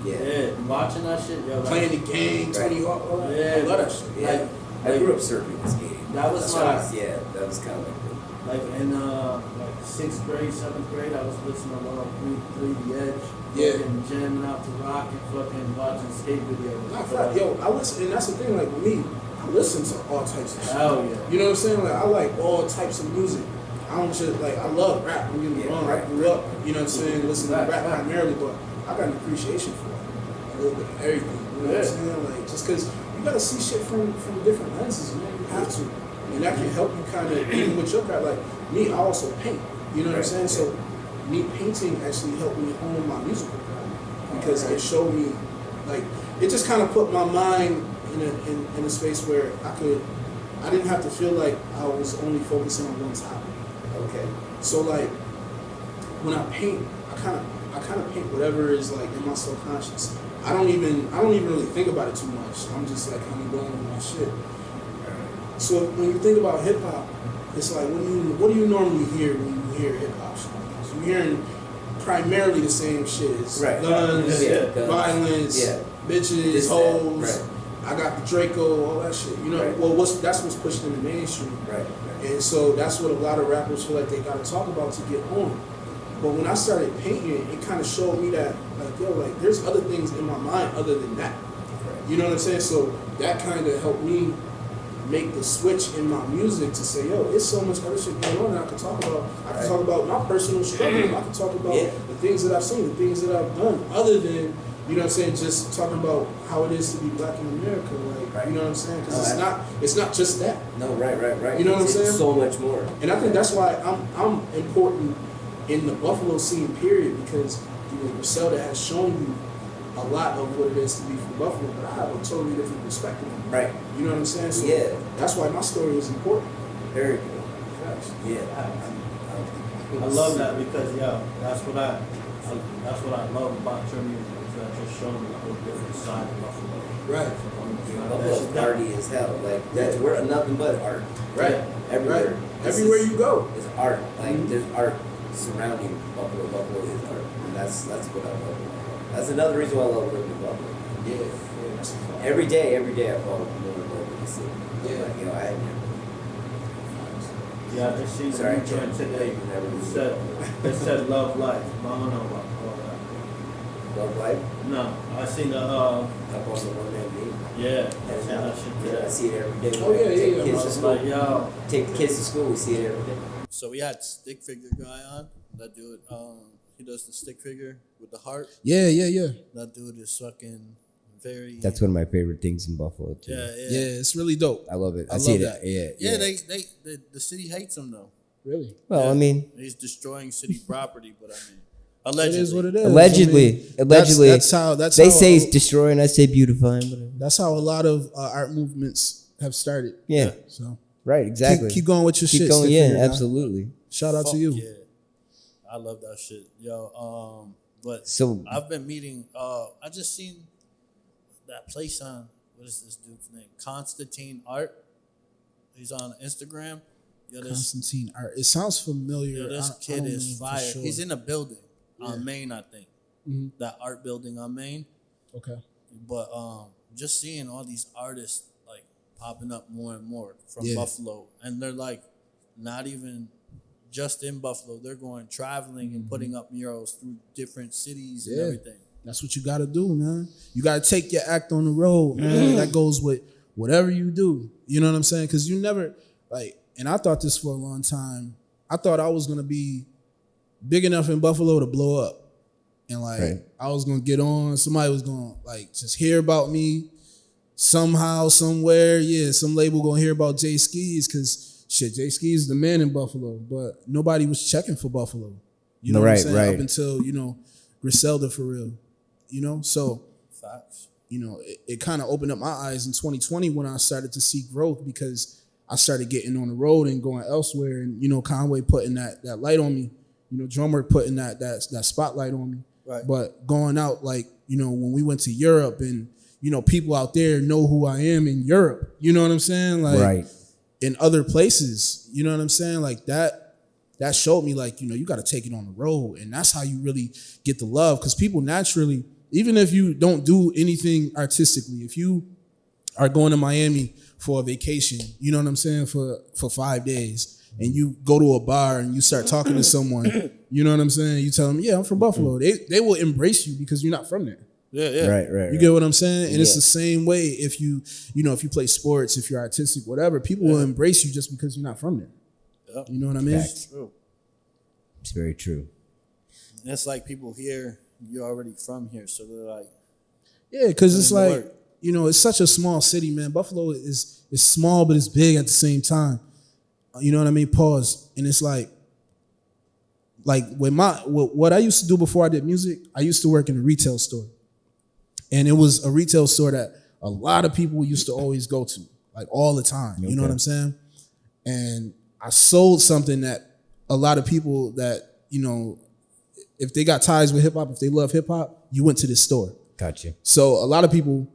Yeah, watching that shit, yo. playing the game, Tony Hawk, all that. Yeah, I love that shit. Yeah. I grew up surfing and skating. That was That's my- why that was kind of Like in like 6th grade, 7th grade, I was listening to 103 The Edge. Yeah. Fucking jamming out to rock and fucking watching skate videos. Not fact, yo, I listen, and that's the thing. Like with me, I listen to all types of shit. Hell yeah. You know what I'm saying? Like I like all types of music. I don't just like I love rap. Don't get me wrong. I grew up, you know what I'm saying, listening to rap primarily, but I got an appreciation for it. A little bit of everything. You know what I'm saying? Like just because you gotta see shit from different lenses, man. You have to, and that can help you kind of even with your craft. Like me, I also paint. You know what I'm saying? So me painting actually helped me hone my musical craft because it showed me, like, it just kind of put my mind in a space where I didn't have to feel like I was only focusing on one topic. okay. So like when I paint, I kind of paint whatever is like in my subconscious. I don't even really think about it too much. I'm just like kind of going with my shit. So when you think about hip hop, it's like what do you normally hear when you hear hip hop songs? You're hearing primarily the same shit. It's guns, violence, bitches, hoes. I got the Draco, all that shit. You know, well, that's what's pushed in the mainstream. Right. And so that's what a lot of rappers feel like they gotta talk about to get on. But when I started painting, it kind of showed me that, like, yo, like, there's other things in my mind other than that. You know what I'm saying? So that kind of helped me make the switch in my music to say, yo, there's so much other shit going on that I can talk about. I can talk about my personal struggle. I can talk about the things that I've seen, the things that I've done, other than You know what I'm saying? Just talking about how it is to be black in America, like Right. you know what I'm saying? Because it's not just that. No, right. You know what I'm saying? It's so much more. And I think that's why I'm important in the Buffalo scene, period, because Griselda has shown you a lot of what it is to be from Buffalo, but I have a totally different perspective. Right. You know what I'm saying? So Yeah. that's why my story is important. Very good. Yeah. I love that because that's what I love about your music. Is that just showing a whole different side of Buffalo. Right. Buffalo's arty as hell. Like that's we're nothing but art. Right. Everywhere. Right. Everywhere you go. It's art. Like there's art surrounding Buffalo. Buffalo is art. And that's what I love. That's another reason why I love living in Buffalo. Yeah. That's a fact. Every day I fall more and more in the city. Yeah. Like, I had never. Yeah, I just seen the Sorry, new joint today. It said Love Life. I don't know about all that. Love life. No, I seen the Up on the one man beat. yeah, I seen that shit Yeah, I today. see it every day. Oh, yeah, Take yeah. Kids I to was school. like, yo. Take the kids to school. We see it every day. So we had stick figure guy on. That dude, he does the stick figure with the heart. Yeah. That dude is fucking very. That's one of my favorite things in Buffalo too. Yeah. Yeah, it's really dope. I love it. I see love it. that. Yeah, the city hates him though. Really? Well, Yeah. I mean, He's destroying city property, but I mean, It allegedly. is what it is. allegedly, I mean, that's how they how, say it's destroying. I say beautifying. Whatever. that's how a lot of art movements have started. Yeah. So Right. Exactly. keep going with your Keep shit. going. Stick Yeah. Figure guy. Absolutely. Shout out to you. Yeah, I love that shit, yo. But So I've been meeting. I just seen that place on what is this dude's name? Constantine Art. He's on Instagram. Yo, Constantine Art. It sounds familiar. Yo, this I kid don't is know for fire. sure. He's in a building on Main, I think. Mhm. That art building on Main. Okay. But just seeing all these artists like popping up more and more from Yeah. Buffalo, and they're like not even just in Buffalo. They're going traveling and putting up murals through different cities and Yeah. everything. That's what you got to do, man. You got to take your act on the road, man. That goes with whatever you do. You know what I'm saying? Because you never, like, and I thought this for a long time. I thought I was going to be big enough in Buffalo to blow up. And, like, Right. I was going to get on. Somebody was going to, like, just hear about me somehow, somewhere. Yeah, some label going to hear about Jae Skeese because, shit, Jae Skeese is the man in Buffalo. But nobody was checking for Buffalo. You know what I'm saying? Up until, Griselda for real. So, Facts. it kind of opened up my eyes in 2020 when I started to see growth because I started getting on the road and going elsewhere. And, Conway putting that light on me, Drumworks putting that spotlight on me. Right. But going out, like, when we went to Europe and, people out there know who I am in Europe, you know what I'm saying? Like, right. in other places, you know what I'm saying? Like that showed me, like, you got to take it on the road. And that's how you really get the love. Because people naturally, even if you don't do anything artistically, if you are going to Miami for a vacation, you know what I'm saying, for 5 days, and you go to a bar and you start talking to someone, you know what I'm saying, you tell them, yeah, I'm from Buffalo. They will embrace you because you're not from there. Yeah. Right. You get what I'm saying? And it's Yeah. the same way if you play sports, if you're artistic, whatever, people will embrace you just because you're not from there. Yeah. You know what I mean? Facts. True. It's very true. And it's like people here, you're already from here, so they're like, Yeah, because it's Put in the like, work. it's such a small city, man. Buffalo is small, but it's big at the same time. You know what I mean? Pause. And it's like what I used to do before I did music, I used to work in a retail store. And it was a retail store that a lot of people used to always go to, like all the time. You know what I'm saying? And I sold something that a lot of people that, if they got ties with hip hop, if they love hip hop, you went to this store. Gotcha. So a lot of people,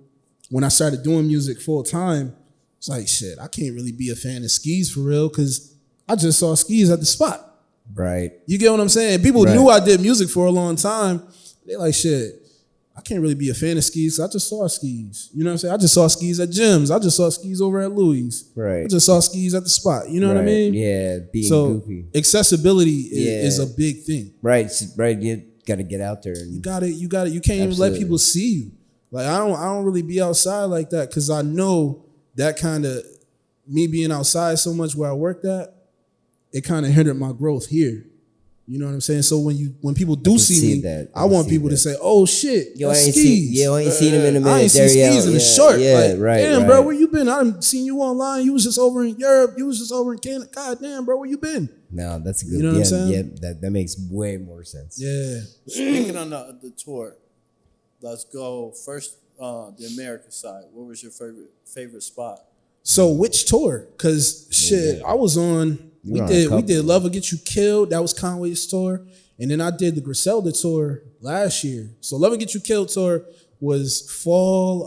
when I started doing music full time, it's like, shit, I can't really be a fan of Skeese for real because I just saw Skeese at the spot. Right. You get what I'm saying? People Right. knew I did music for a long time. They like, shit, I can't really be a fan of Skeese. I just saw Skeese. You know what I'm saying? I just saw Skeese at gyms. I just saw Skeese over at Louis. Right. I just saw Skeese at the spot. You know what I Right. mean? Yeah. Being So goofy. accessibility Yeah. is a big thing. Right. Right. You got to get out there. And You got it. You can't even let people see you. Like I don't really be outside like that because I know that kind of me being outside so much where I worked at, it kind of hindered my growth here. You know what I'm saying? So when people do see me, that. I want people to say, "Oh shit, Yo, I that's ain't Skeese." seen him in a minute. I ain't seen Skeese in a short. Yeah, like, right. Damn, right. bro, where you been? I done seen you online. You was just over in Europe. You was just over in Canada. God damn, bro, where you been? No, that's a good. You know what I'm saying? Yeah, that makes way more sense. Yeah. Speaking on the tour, let's go first. The American side. What was your favorite spot? So which tour? Cause shit, I was on. We did Love Will Get You Killed. That was Conway's tour, and then I did the Griselda tour last year. So Love Will Get You Killed tour was fall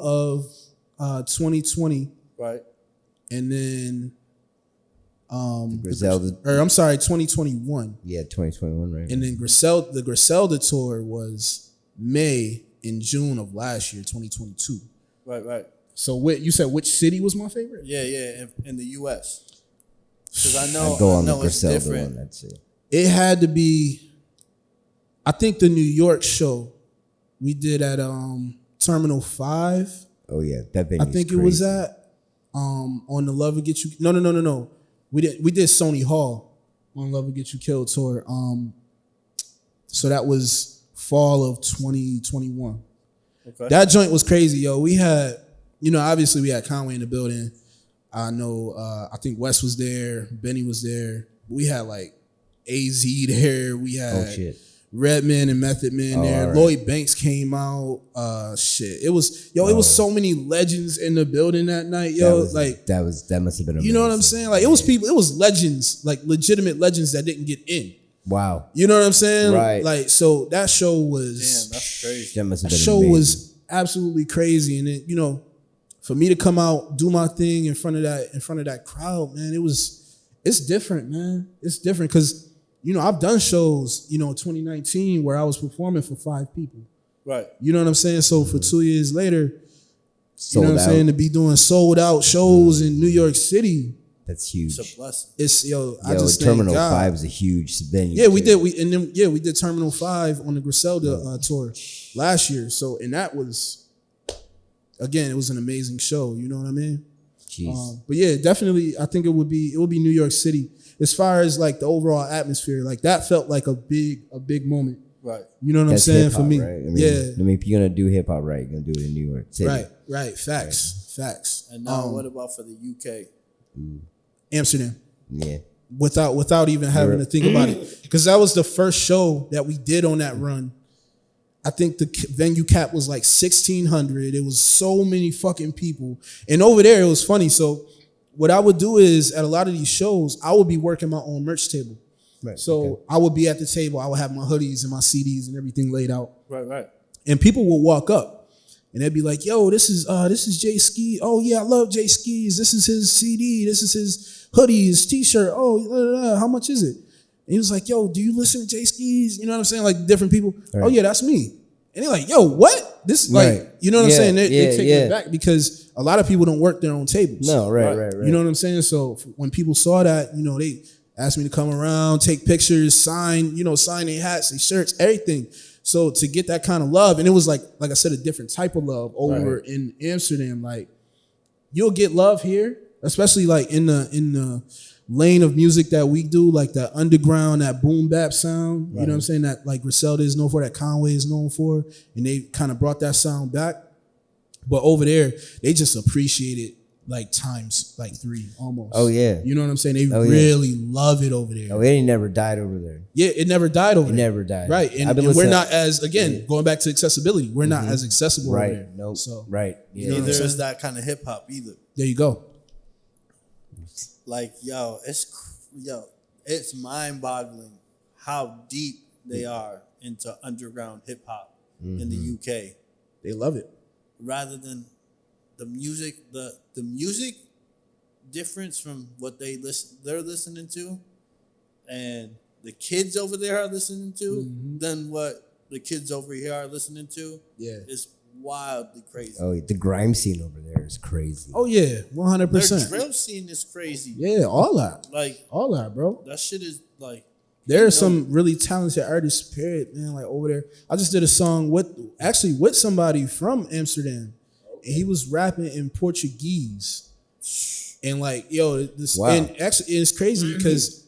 of 2020, right? And then Griselda, or I'm sorry, 2021. Yeah, 2021, right? And then the Griselda tour was May and June of last year, 2022. Right. So you said which city was my favorite? Yeah, in the U.S. Because I know I'd go on I the know it's Griselda different. one. That's it. It had to be, I think the New York show we did at Terminal 5. Oh yeah, that venue. I think it was at on the Love Will Get You. No. We did Sony Hall on Love Will Get You Killed tour. So that was fall of 2021. Okay. That joint was crazy, yo. We had, obviously we had Conway in the building. I know, I think Wes was there, Benny was there. We had like AZ there. We had Redman and Method Man there. Right. Lloyd Banks came out. It was it was so many legends in the building that night, yo. That must have been amazing. You know what I'm saying? Like it was legends, like legitimate legends that didn't get in. Wow. You know what I'm saying? Right. Like so that show was that's crazy. That must have been show amazing. was absolutely crazy, and it, for me to come out, do my thing in front of that crowd, man, it's different, man. It's different because I've done shows, 2019 where I was performing for 5 people. Right. You know what I'm saying? So for 2 years later, Sold I'm out. saying, to be doing sold out shows in New York City, That's huge. It's a blessing. I just Terminal thank God. 5 is a huge venue. Yeah, we too. did. We did Terminal 5 on the Griselda tour last year. So, and that was, again, it was an amazing show. You know what I mean? Jeez. But yeah, definitely, I think it would be New York City as far as like the overall atmosphere. Like that felt like a big moment. Right. You know what That's I'm saying? hip-hop, For me, right? I mean, yeah. if you're gonna do hip hop right, you're gonna do it in New York City. Right. Facts. And now, what about for the UK? Amsterdam. Yeah. Without even having to think about it, because that was the first show that we did on that run. I think the venue cap was like 1,600. It was so many fucking people, and over there it was funny. So what I would do is at a lot of these shows, I would be working my own merch table. Right. So I would be at the table. I would have my hoodies and my CDs and everything laid out. Right. And people would walk up and they'd be like, "Yo, this is Jae Skeese. Oh yeah, I love Jae Skeese. This is his CD. This is his hoodie, his t-shirt. Oh, how much is it?" And he was like, "Yo, do you listen to Jae Skeese?" You know what I'm saying? Like different people. Right. "Oh yeah, that's me." And they're like, "Yo, what? This like," Right. you know what I'm saying? They're taking yeah. it back because a lot of people don't work their own tables. No, right. You know what I'm saying? So when people saw that, they asked me to come around, take pictures, sign their hats, their shirts, everything. So to get that kind of love, and it was like I said, a different type of love over in Amsterdam. Like you'll get love here, especially like in the lane of music that we do, like that underground, that boom bap sound. You know what I'm saying? That like Griselda is known for, that Conway is known for, and they kind of brought that sound back. But over there, they just appreciate it like times like 3 almost. Oh yeah. You know what I'm saying? They really love it over there. Oh, it ain't never died over there. Yeah, it never died over It there. never died. Right. And we're not as, again, going back to accessibility, we're not as accessible over there. Nope. So Right. Yeah. Neither is that kind of hip hop either. there you go. Like it's mind boggling how deep they are into underground hip hop in the UK. They love it. Rather than the music, the music difference from what they're listening to, and the kids over there are listening to, than what the kids over here are listening to. Yeah. It's wildly crazy. Oh, the grime scene over there is crazy. Oh yeah, 100%. Their drill scene is crazy. Yeah, all that. Like All that, bro. that shit is like. There are some really talented artists, period, man, like over there. I just did a song with somebody from Amsterdam. And he was rapping in Portuguese. And like, Wow. and actually it's crazy because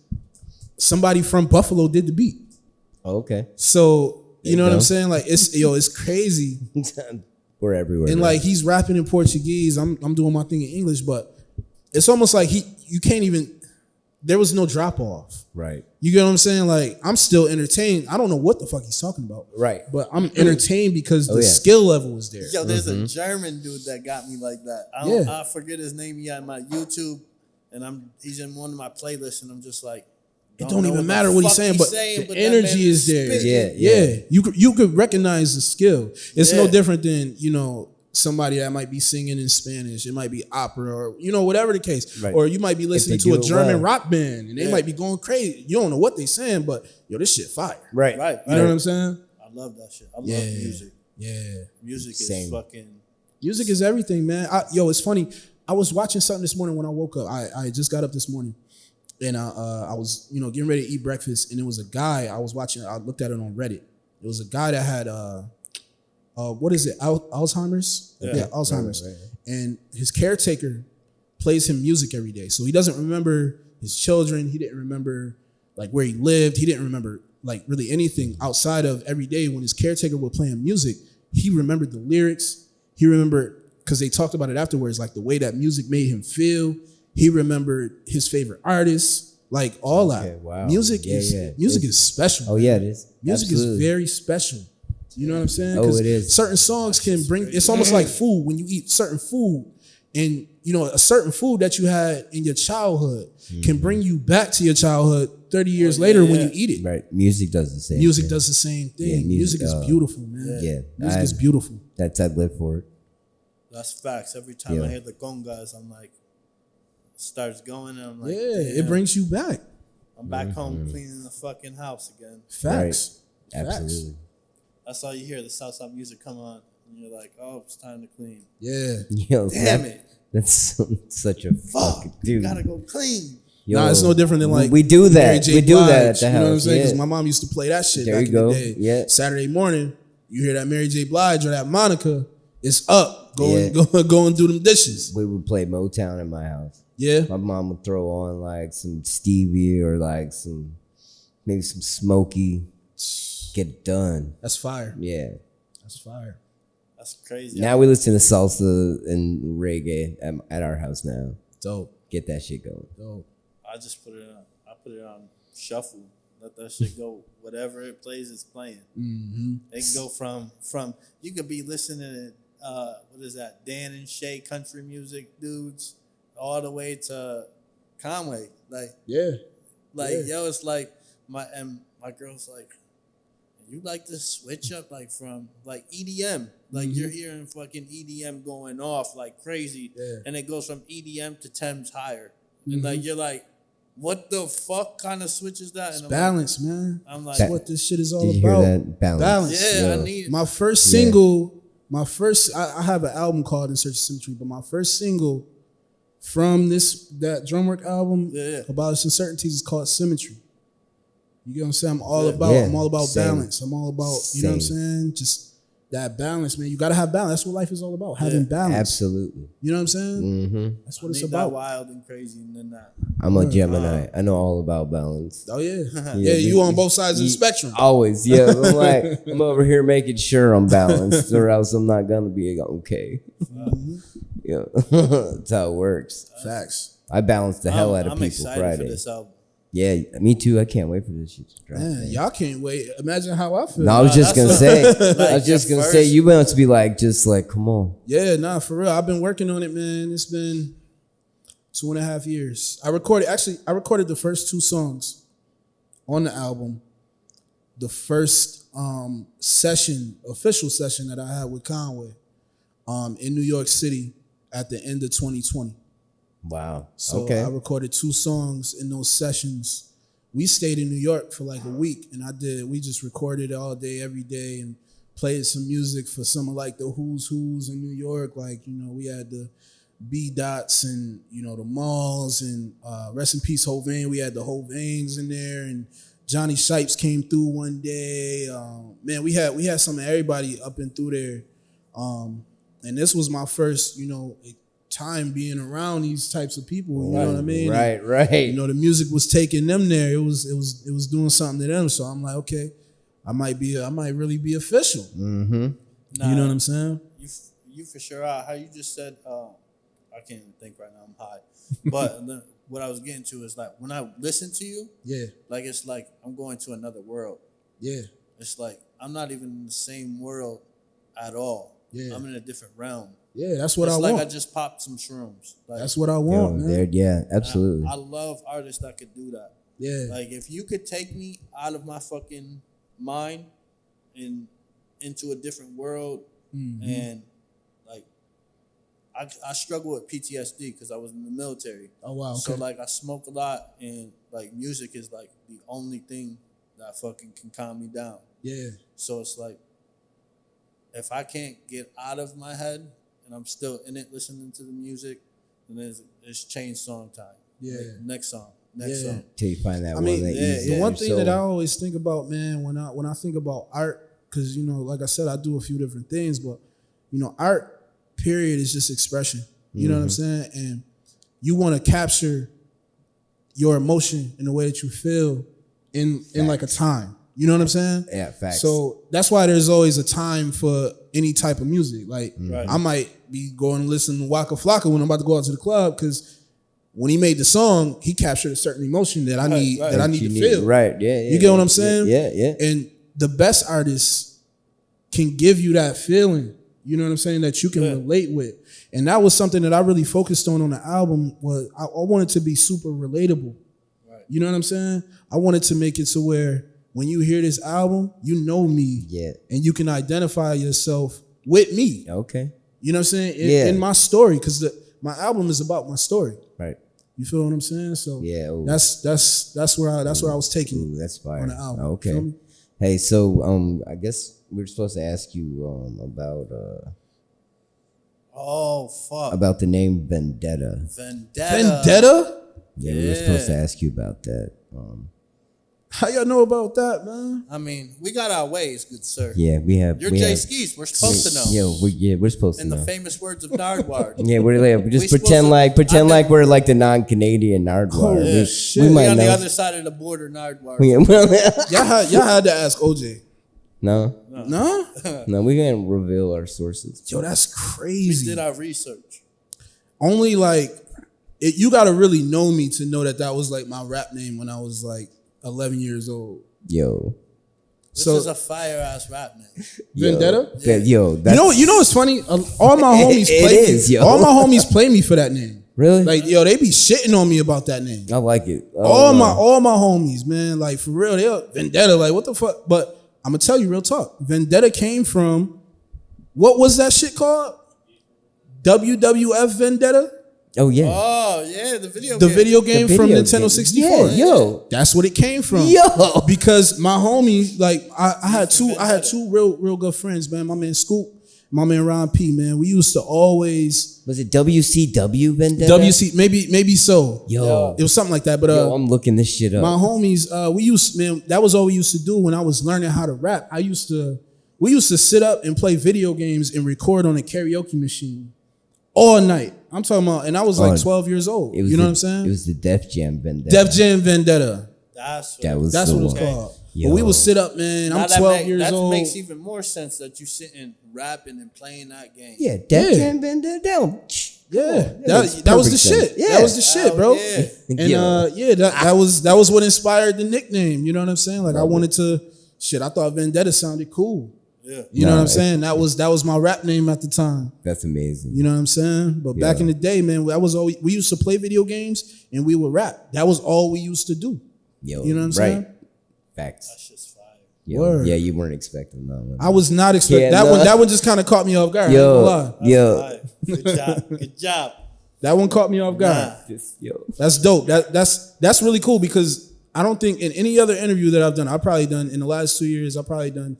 somebody from Buffalo did the beat. Oh, okay. So you know what go. I'm saying? Like it's crazy. We're everywhere. And now. like he's rapping in Portuguese. I'm doing my thing in English, but it's almost like you can't even. There was no drop off. Right. You get what I'm saying? Like I'm still entertained. I don't know what the fuck he's talking about. Right. But I'm entertained because the yeah. skill level is there. Yo, there's a German dude that got me like that. I forget his name. He on my YouTube, and he's in one of my playlists, and I'm just like, It don't even matter what he's saying, but the energy is there. Yeah. You could recognize the skill. It's no different than somebody that might be singing in Spanish. It might be opera or whatever the case. Right. Or you might be listening to a German rock band and they Yeah. might be going crazy. You don't know what they saying, but this shit fire. Right. Right. You know what I'm saying? I love that shit. I love music. Yeah. Music is Same. fucking. Music is everything, man. It's funny. I was watching something this morning when I woke up. I just got up this morning. And I was, getting ready to eat breakfast, and it was a guy I was watching. I looked at it on Reddit. It was a guy that had what is it? Alzheimer's? Yeah, Alzheimer's. Right. And his caretaker plays him music every day. So he doesn't remember his children. He didn't remember like where he lived. He didn't remember like really anything outside of every day when his caretaker would play him music. He remembered the lyrics. He remembered, because they talked about it afterwards, like the way that music made him feel. He remembered his favorite artists, like all that. Wow. Music is special. Oh yeah, it is. Music Absolutely. is very special. You know what I'm saying? Oh, it is. Certain songs can bring. It's almost like food. When you eat certain food, and a certain food that you had in your childhood can bring you back to your childhood 30 years later when you eat it. Right. Music does the same. Music thing. does the same thing. Yeah, music is beautiful, man. Yeah. Music is beautiful. I'd live for it. That's facts. Every time I hear the congas, I'm like, starts going, and I'm like, it brings you back. I'm back home cleaning the fucking house again. Facts. Right. Absolutely. That's all you hear. The Southside music come on, and you're like, oh, it's time to clean. Yeah. Yo, Damn it. That's such a fucking dude. Gotta go clean. Yo, It's no different than like we do that. Mary J. We do that at Blige, the house. You know what I'm saying? Because Yeah. my mom used to play that shit There back you go. in the day. Yeah. Saturday morning, you hear that Mary J. Blige or that Monica, it's up, going through them dishes. We would play Motown in my house. Yeah. My mom would throw on like some Stevie or like maybe some Smokey. Get it done. That's fire. Yeah. That's fire. That's crazy. Now we listen to salsa and reggae at our house now. Dope. Get that shit going. Dope. I just put it on. I put it on shuffle. Let that shit go. Whatever it plays, it's playing. Mm-hmm. It can go from you could be listening to what is that, Dan and Shay country music dudes, all the way to Conway. Yo, it's like my girl's like, you like to switch up like from like EDM, like you're hearing fucking EDM going off like crazy, and it goes from EDM to Thames higher, and like you're like, what the fuck kind of switches that? It's and balance, man. I'm like, That's what this shit is all Did you about. hear that? Balance. yeah, Yo. I need it. My first single, I have an album called In Search of Symmetry, but my first single from that Drumwork album about its uncertainties is called Symmetry. You get what I'm saying? I'm all about Same. balance. I'm all about, you know what I'm saying? Just that balance, man. You gotta have balance. That's what life is all about. Having balance. Absolutely. You know what I'm saying? Mm-hmm. That's what it's Need about. that wild and crazy, and then that. I'm a Gemini. I know all about balance. Oh yeah. You on both sides of the spectrum. Always, yeah. I'm like, I'm over here making sure I'm balanced, or else I'm not gonna be okay. Yeah, that's how it works. Facts. I balance the hell out of I'm people excited Friday. for this album. Yeah, me too. I can't wait for this shit to drop. Man, y'all can't wait. Imagine how I feel. No, I was just gonna say. I was just your gonna say. first- You want to be like, just like, come on. Yeah, nah, for real. I've been working on it, man. It's been 2.5 years. I recorded the first 2 songs on the album. The first official session that I had with Conway in New York City at the end of 2020. Wow. So okay. I recorded 2 songs in those sessions. We stayed in New York for like a week, and we just recorded all day, every day, and played some music for some of like the who's in New York. Like, we had the B Dots and, the Malls, and rest in peace Hovain. We had the Hovains in there, and Johnny Shipes came through one day. Man, we had some of everybody up and through there. And this was my first, time being around these types of people. You know what I mean? Right. And, the music was taking them there. It was doing something to them. So I'm like, okay, I might really be official. Mm-hmm. Nah, You know what I'm saying? You for sure are. How you just said, I can't even think right now. I'm high. But what I was getting to is like when I listen to you, Yeah, like it's like I'm going to another world. yeah, It's like I'm not even in the same world at all. Yeah. I'm in a different realm. yeah. That's what It's I like want. I just popped some shrooms. Like, That's what I want, man. Yeah, absolutely. I love artists that could do that. Yeah, Like if you could take me out of my fucking mind and into a different world, and like I struggle with PTSD because I was in the military. Oh wow. Okay. So like I smoke a lot, and like music is like the only thing that fucking can calm me down. Yeah, So it's like if I can't get out of my head and I'm still in it listening to the music, then it's change song time. Yeah. Like, next song. Next Yeah. song. Till you find that I one mean, that yeah, eases the your one thing soul. that I always think about, man, when I think about art, because like I said, I do a few different things, but art, period, is just expression. You know what I'm saying? And you want to capture your emotion in the way that you feel in like a time. You know what I'm saying? Yeah, facts. So that's why there's always a time for any type of music. Like Right. I might be going to listen to Waka Flocka when I'm about to go out to the club because when he made the song, he captured a certain emotion that I need right. that I need You to feel. Right, yeah. You get what I'm saying? Yeah. And the best artists can give you that feeling, you know what I'm saying, that you can relate with. And that was something that I really focused on the album. Was I wanted to be super relatable. Right. You know what I'm saying? I wanted to make it to where when you hear this album, you know me. Yeah. And you can identify yourself with me. Okay. You know what I'm saying? Yeah. In my story, because my album is about my story. Right. You feel what I'm saying? So Yeah. Ooh. that's where I was taking Ooh, that's fire. on the album. Okay. Feel me? Hey, so I guess we're supposed to ask you Oh fuck. about the name Vendetta. Vendetta? Yeah, we were supposed to ask you about that. How y'all know about that, man? I mean, we got our ways, good sir. Yeah, we have. You're we Jae have, Skeese. We're supposed to know. we're supposed to In the know. famous words of Nardwuar. Yeah, we're like, just We pretend supposed to- like we're like the non-Canadian Nardwuar. Oh, we, shit. we We might on know. the other side of the border, Nardwuar. Yeah, Y'all had to ask OJ. no, No? we can't reveal our sources. Yo, that's We crazy. did our research. Only like you gotta really know me to know that was like my rap name when I was like 11 years old. Yo, This So- is a fire ass rap name. Vendetta? Yo, that's, You know what's funny? All my homies It play is, me. yo. All my homies play me for that name. really? Like, yo, they be shitting on me about that name. I like it. All my homies, man, like for real, they Vendetta, like what the fuck? But I'm gonna tell you real talk. Vendetta came from what was that shit called? WWF Vendetta? Oh yeah. Oh yeah, the video The game. video game The from video Nintendo game. 64. Yeah, yo. That's what it came from. Yo. Because my homie, like I had two real good friends, man. My man Scoop, my man Ron P, man. We used to always Was it WCW Vendetta? WC, maybe so. Yo. It was something like that. But Yo, I'm looking this shit up. my homies, that was all we used to do when I was learning how to rap. We used to sit up and play video games and record on a karaoke machine all night. I'm talking about, and I was like 12 years old. It was You know the- what I'm saying? It was the Def Jam Vendetta. Def Jam Vendetta. That's That was That's the what it was one. called. Yo. But we would sit up, man. Now I'm 12 years that old. makes even more sense that you sitting rapping and playing that game. Yeah, Def Yeah. Jam Vendetta. Yeah, makes that was the perfect shit. sense. Yeah. That was the shit, Oh, bro. yeah. And that was what inspired the nickname. You know what I'm saying? Like I wanted to. Shit, I thought Vendetta sounded cool. Yeah. You know Nah, what I'm saying? That was my rap name at the time. That's amazing. You know what I'm saying? But back Yeah. in the day, man, that was all we used to play video games and we would rap. That was all we used to do. Yo, You know what I'm saying? Right. Facts. That's just fire. Yo, Word. yeah, you weren't expecting that one. I was not expecting Yeah, that no. one. That one just kind of caught me off guard. I ain't gonna lie. Yo, Fire. Good job. Good job. That one caught me off guard. Nah. yo. That's dope. That's really cool because I don't think in any other interview that I've done in the last 2 years, I've probably done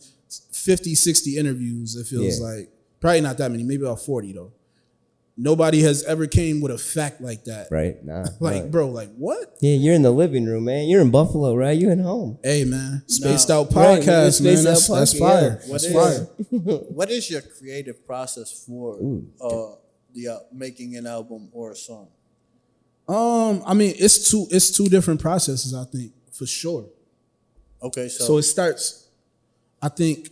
50, 60 interviews. It feels Yeah. like probably not that many, maybe about 40 though. Nobody has ever came with a fact like that. Right? Nah. Like, nah. bro, like what? Yeah, you're in the living room, man. You're in Buffalo, right? You at home. Hey man, Spaced Out Right, Podcast, man. Spaced Out That's Podcast, fire. yeah. That's What fire. What is your creative process for the making an album or a song? I mean, it's two different processes, I think, for sure. Okay, So it starts I think,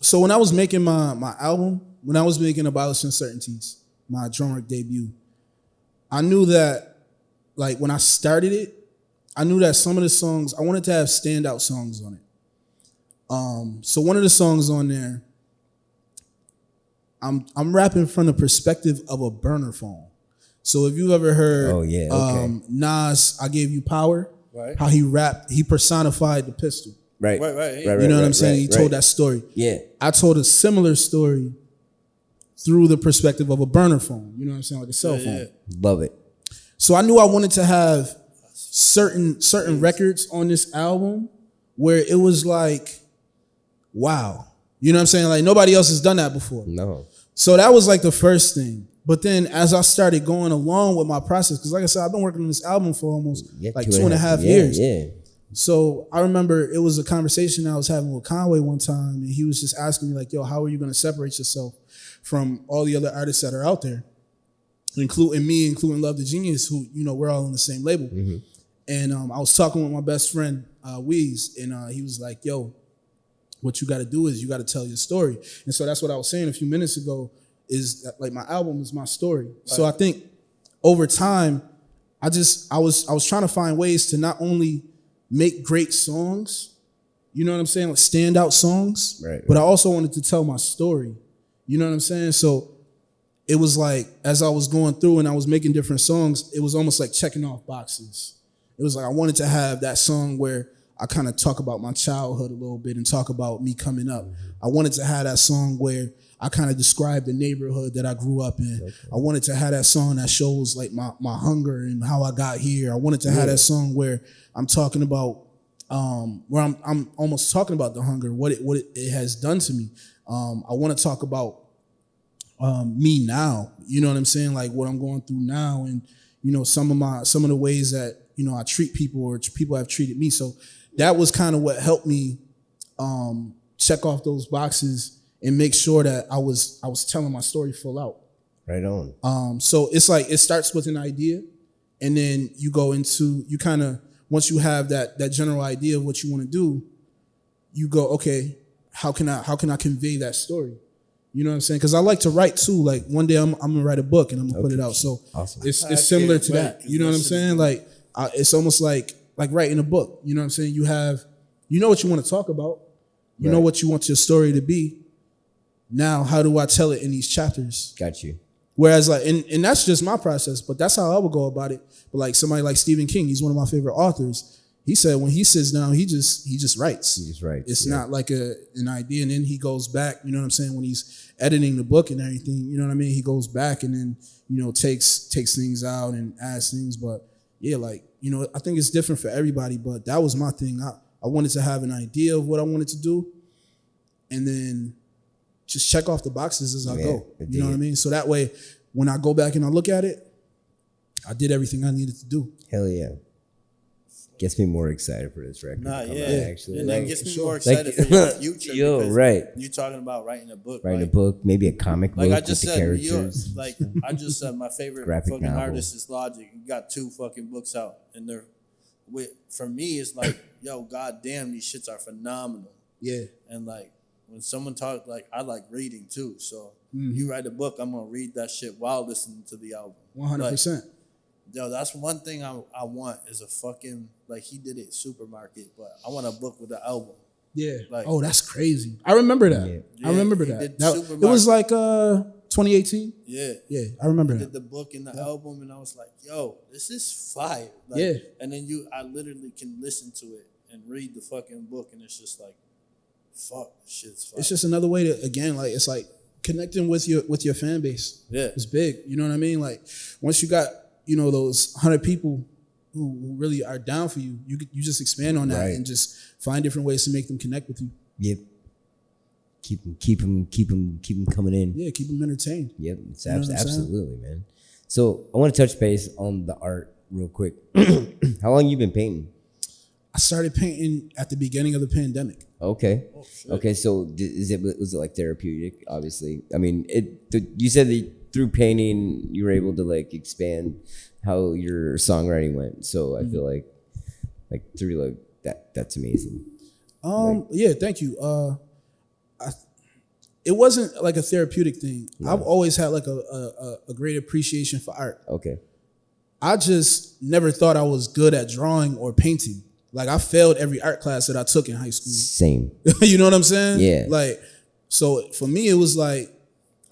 so when I was making my album, when I was making Abolish Uncertainties, my Drumworks debut, I knew that, like, when I started it, I knew that some of the songs, I wanted to have standout songs on it. So one of the songs on there, I'm rapping from the perspective of a burner phone. So if you ever heard Nas, I Gave You Power, Right. how he rapped, he personified the pistol. Right. You know what I'm saying? He told that story. Yeah. I told a similar story through the perspective of a burner phone. You know what I'm saying? Like a cell phone. Yeah. Love it. So I knew I wanted to have certain records on this album where it was like, wow. You know what I'm saying? Like nobody else has done that before. No. So that was like the first thing. But then as I started going along with my process, because like I said, I've been working on this album for almost like 2.5 years. Yeah. So I remember it was a conversation I was having with Conway one time, and he was just asking me like, yo, how are you going to separate yourself from all the other artists that are out there, including me, including Love the Genius, who, you know, we're all on the same label. Mm-hmm. And I was talking with my best friend, Weez, and he was like, yo, what you got to do is you got to tell your story. And so that's what I was saying a few minutes ago, is that, like, my album is my story. Right. So I think over time, I was trying to find ways to not only make great songs, you know what I'm saying, like standout songs, but I also wanted to tell my story. You know what I'm saying? So it was like, as I was going through and I was making different songs, it was almost like checking off boxes. It was like I wanted to have that song where I kind of talk about my childhood a little bit and talk about me coming up. I wanted to have that song where I kind of describe the neighborhood that I grew up in. Okay. I wanted to have that song that shows like my hunger and how I got here. I wanted to have that song where I'm talking about, where I'm almost talking about the hunger, what it has done to me. I want to talk about me now. You know what I'm saying? Like what I'm going through now, and you know some of the ways that, you know, I treat people or people have treated me. So that was kind of what helped me check off those boxes and make sure that I was telling my story full out. Right on. So it's like it starts with an idea, and then you go into, you kind of, once you have that general idea of what you want to do, you go, okay, how can I convey that story? You know what I'm saying? Because I like to write too. Like one day I'm gonna write a book and I'm gonna put it out. So awesome. It's similar to that. You know what I'm saying? Like it's almost like writing a book. You know what I'm saying? You know what you want to talk about. You know what you want your story to be. Now, how do I tell it in these chapters? Got you. Whereas like, and that's just my process, but that's how I would go about it. But like somebody like Stephen King, he's one of my favorite authors. He said when he sits down, he just writes. He just writes. It's not like an idea, and then he goes back. You know what I'm saying? When he's editing the book and everything, you know what I mean? He goes back and then, you know, takes things out and adds things. But yeah, like, you know, I think it's different for everybody. But that was my thing. I wanted to have an idea of what I wanted to do, and then just check off the boxes as I go. You know what I mean? So that way, when I go back and I look at it, I did everything I needed to do. Hell yeah. Gets me more excited for this record. Actually. And like, it gets me more excited for your future. Yo, right. You talking about writing a book. Writing a book, maybe a comic book I just with said, the characters. I just said my favorite Graphic fucking novel. artist is Logic. He got 2 fucking books out. And for me, it's like, yo, goddamn, these shits are phenomenal. Yeah. And like, when someone talks, like, I like reading too. So you write a book, I'm going to read that shit while listening to the album. 100%. Like, yo, that's one thing I want is a fucking, like he did it Supermarket, but I want a book with an album. Yeah. Like, oh, that's crazy. I remember that. Yeah. I remember that. It was like 2018. Yeah. Yeah, I remember that. Did the book and the album, and I was like, yo, this is fire. Like, yeah. And then I literally can listen to it and read the fucking book, and it's just like, fuck, this shit's fire. It's just another way to, again, like, it's like connecting with your fan base. Yeah. It's big. You know what I mean? Like, once you got, you know, those 100 people who really are down for you, you just expand on that and just find different ways to make them connect with you. Yep. Keep them coming in. Yeah, keep them entertained. Yep, it's absolutely, man. So I want to touch base on the art real quick. How long you been painting? I started painting at the beginning of the pandemic. Okay. Okay, so was it like therapeutic? Obviously, I mean, you said that through painting you were able to like expand how your songwriting went. So I feel like through like that's amazing. Yeah, thank you. It wasn't like a therapeutic thing. No. I've always had like a great appreciation for art. Okay. I just never thought I was good at drawing or painting. Like I failed every art class that I took in high school. Same. You know what I'm saying? Yeah. Like, so for me, it was like,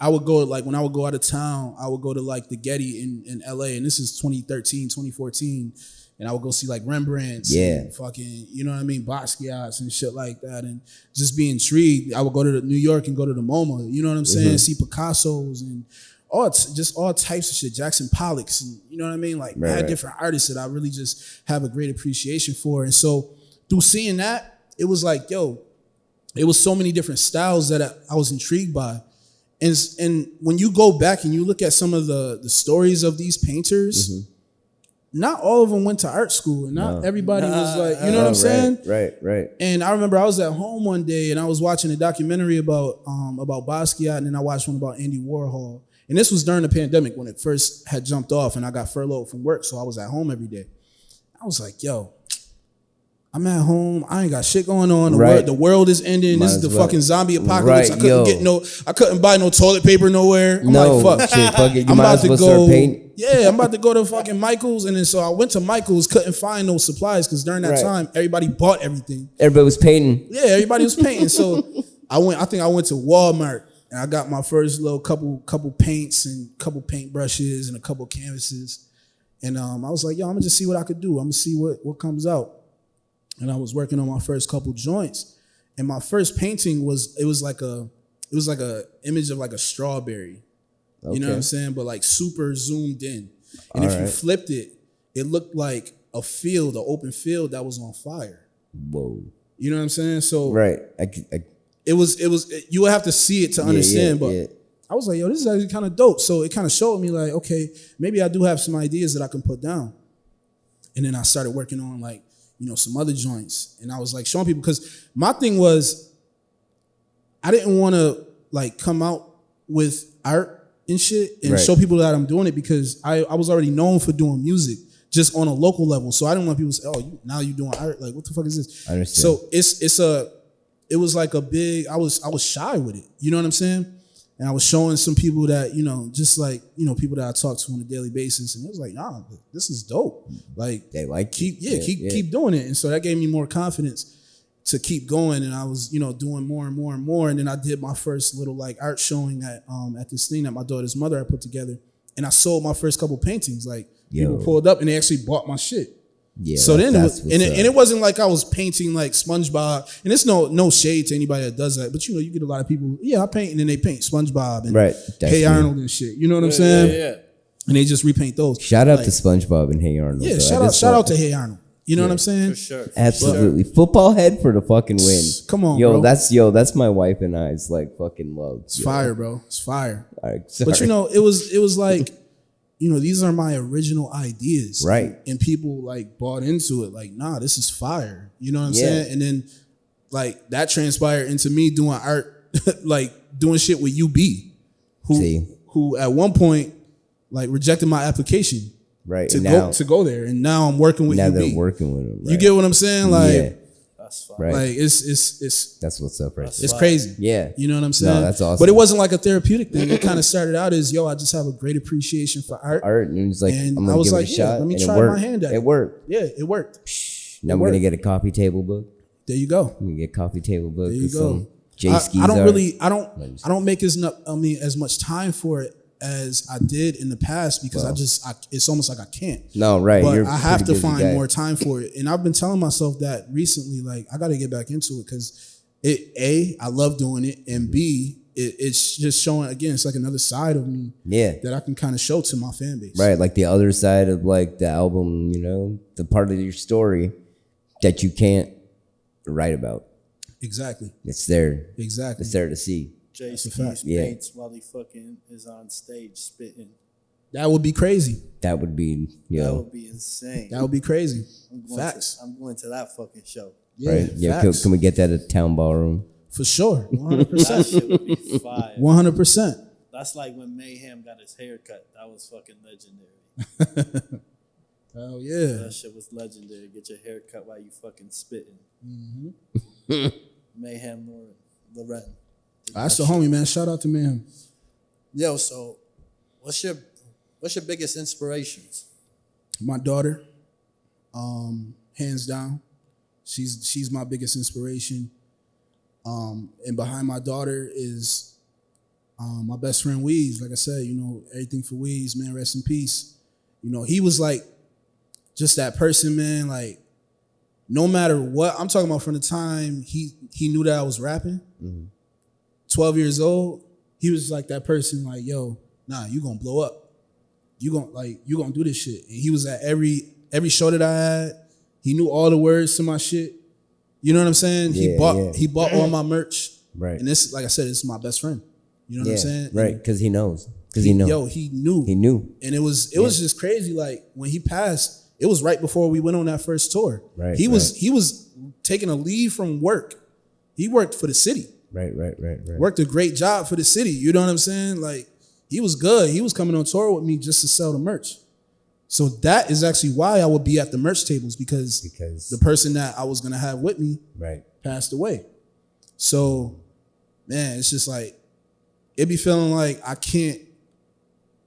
I would go, like when I would go out of town, I would go to like the Getty in LA, and this is 2013, 2014. And I would go see like Rembrandts and fucking, you know what I mean, Basquiat's and shit like that. And just be intrigued. I would go to New York and go to the MoMA, you know what I'm saying? See Picasso's and all types of shit, Jackson Pollock's, and you know what I mean? Like mad different artists that I really just have a great appreciation for. And so through seeing that, it was like, yo, it was so many different styles that I was intrigued by. And when you go back and you look at some of the stories of these painters, not all of them went to art school, and not everybody was like, you know what I'm saying? Right. And I remember I was at home one day and I was watching a documentary about Basquiat, and then I watched one about Andy Warhol. And this was during the pandemic when it first had jumped off, and I got furloughed from work, so I was at home every day. I was like, yo, I'm at home. I ain't got shit going on. The world is ending. This is the fucking zombie apocalypse. I couldn't buy no toilet paper nowhere. I'm like, fuck. Shit, fuck it. You I'm might about as to well go. start painting. Yeah, I'm about to go to fucking Michael's, and then so I went to Michael's, couldn't find no supplies because during that time everybody bought everything. Everybody was painting. Yeah, everybody was painting. So I think I went to Walmart and I got my first little couple paints and couple paint brushes and a couple canvases. And I was like, yo, I'm gonna just see what I could do. I'm gonna see what comes out. And I was working on my first couple joints. And my first painting was like a image of like a strawberry. You know what I'm saying? But like super zoomed in. And if you flipped it, it looked like a field, an open field that was on fire. Whoa. You know what I'm saying? So it was you would have to see it to understand, but I was like, yo, this is actually kind of dope. So it kind of showed me like, okay, maybe I do have some ideas that I can put down. And then I started working on like, you know, some other joints. And I was like showing people, because my thing was, I didn't want to like come out with art and shit and show people that I'm doing it, because I was already known for doing music just on a local level. So I didn't want people to say, oh, now you doing art. Like, what the fuck is this? I understand. So it was like a big, I was shy with it. You know what I'm saying? And I was showing some people that, you know, just like, you know, people that I talk to on a daily basis. And it was like, nah, this is dope. Like, they like keep doing it. And so that gave me more confidence to keep going. And I was, you know, doing more and more and more. And then I did my first little like art showing at this thing that my daughter's mother had put together. And I sold my first couple paintings. Like, people pulled up and they actually bought my shit. Yeah. So then it wasn't like I was painting like SpongeBob, and it's no shade to anybody that does that, but you know, you get a lot of people, I paint, and then they paint SpongeBob and Hey Arnold and shit. You know what I'm saying? Yeah. And they just repaint those. Shout out to SpongeBob and Hey Arnold. Yeah, shout out to Hey Arnold. You know what I'm saying? For sure. Absolutely. Football head for the fucking win. Come on, bro. That's my wife and I's like fucking love. It's fire, bro. It's fire. All right, but you know, it was like, you know, these are my original ideas. Right. And people like bought into it. Like, nah, this is fire. You know what I'm saying? And then like that transpired into me doing art, like doing shit with UB, who at one point like rejected my application. Right. To go there. And now I'm working with UB. Now they're working with them. Right. You get what I'm saying? Like, that's fine. Right. Like it's that's what's up, right? It's crazy. Yeah. You know what I'm saying? No, that's awesome. But it wasn't like a therapeutic thing. It kind of started out as, I just have a great appreciation for art. And it was like, and I'm gonna give it a shot. Let me try my hand at it. It worked. Yeah, it worked. Now I'm gonna get a coffee table book. There you go. I'm gonna get a coffee table book. There you go. Jae Skeese I don't make as much time for it as I did in the past, because it's almost like I can't. No, right. But I have to find more time for it. And I've been telling myself that recently, like, I got to get back into it, because I love doing it, and B, it's just showing, again, it's like another side of me that I can kind of show to my fan base. Right, like the other side of like the album, you know, the part of your story that you can't write about. Exactly. It's there. Exactly. It's there to see. Jae Skeese paints while he fucking is on stage spitting. That would be crazy. That would be, that would be insane. That would be crazy. Facts. I'm going to that fucking show. Yeah, right? Yeah. Can we get that at Town Ballroom? For sure. 100%. That shit would be fire. 100%. That's like when Mayhem got his hair cut. That was fucking legendary. Hell yeah. That shit was legendary. Get your hair cut while you fucking spitting. Mm-hmm. Mayhem or Loren. That's the homie, man. Shout out to Mayhem. Yo, so what's your biggest inspirations? My daughter, hands down. She's my biggest inspiration. And behind my daughter is my best friend Weez. Like I said, you know, everything for Weez, man, rest in peace. You know, he was like just that person, man, like no matter what, I'm talking about from the time he knew that I was rapping, 12 years old, he was like that person like, yo, nah, you gonna blow up. You gonna do this shit. And he was at every show that I had. He knew all the words to my shit. You know what I'm saying? He bought all my merch. Right. And this, like I said, this is my best friend. You know what I'm saying? Right, because he knows. Because he knows. Yo, he knew. He knew. And it was just crazy. Like when he passed, it was right before we went on that first tour. Right. He was taking a leave from work. He worked for the city. Right. Worked a great job for the city. You know what I'm saying? Like he was good. He was coming on tour with me just to sell the merch. So that is actually why I would be at the merch tables because the person that I was gonna have with me passed away. So, man, it's just like it be feeling like I can't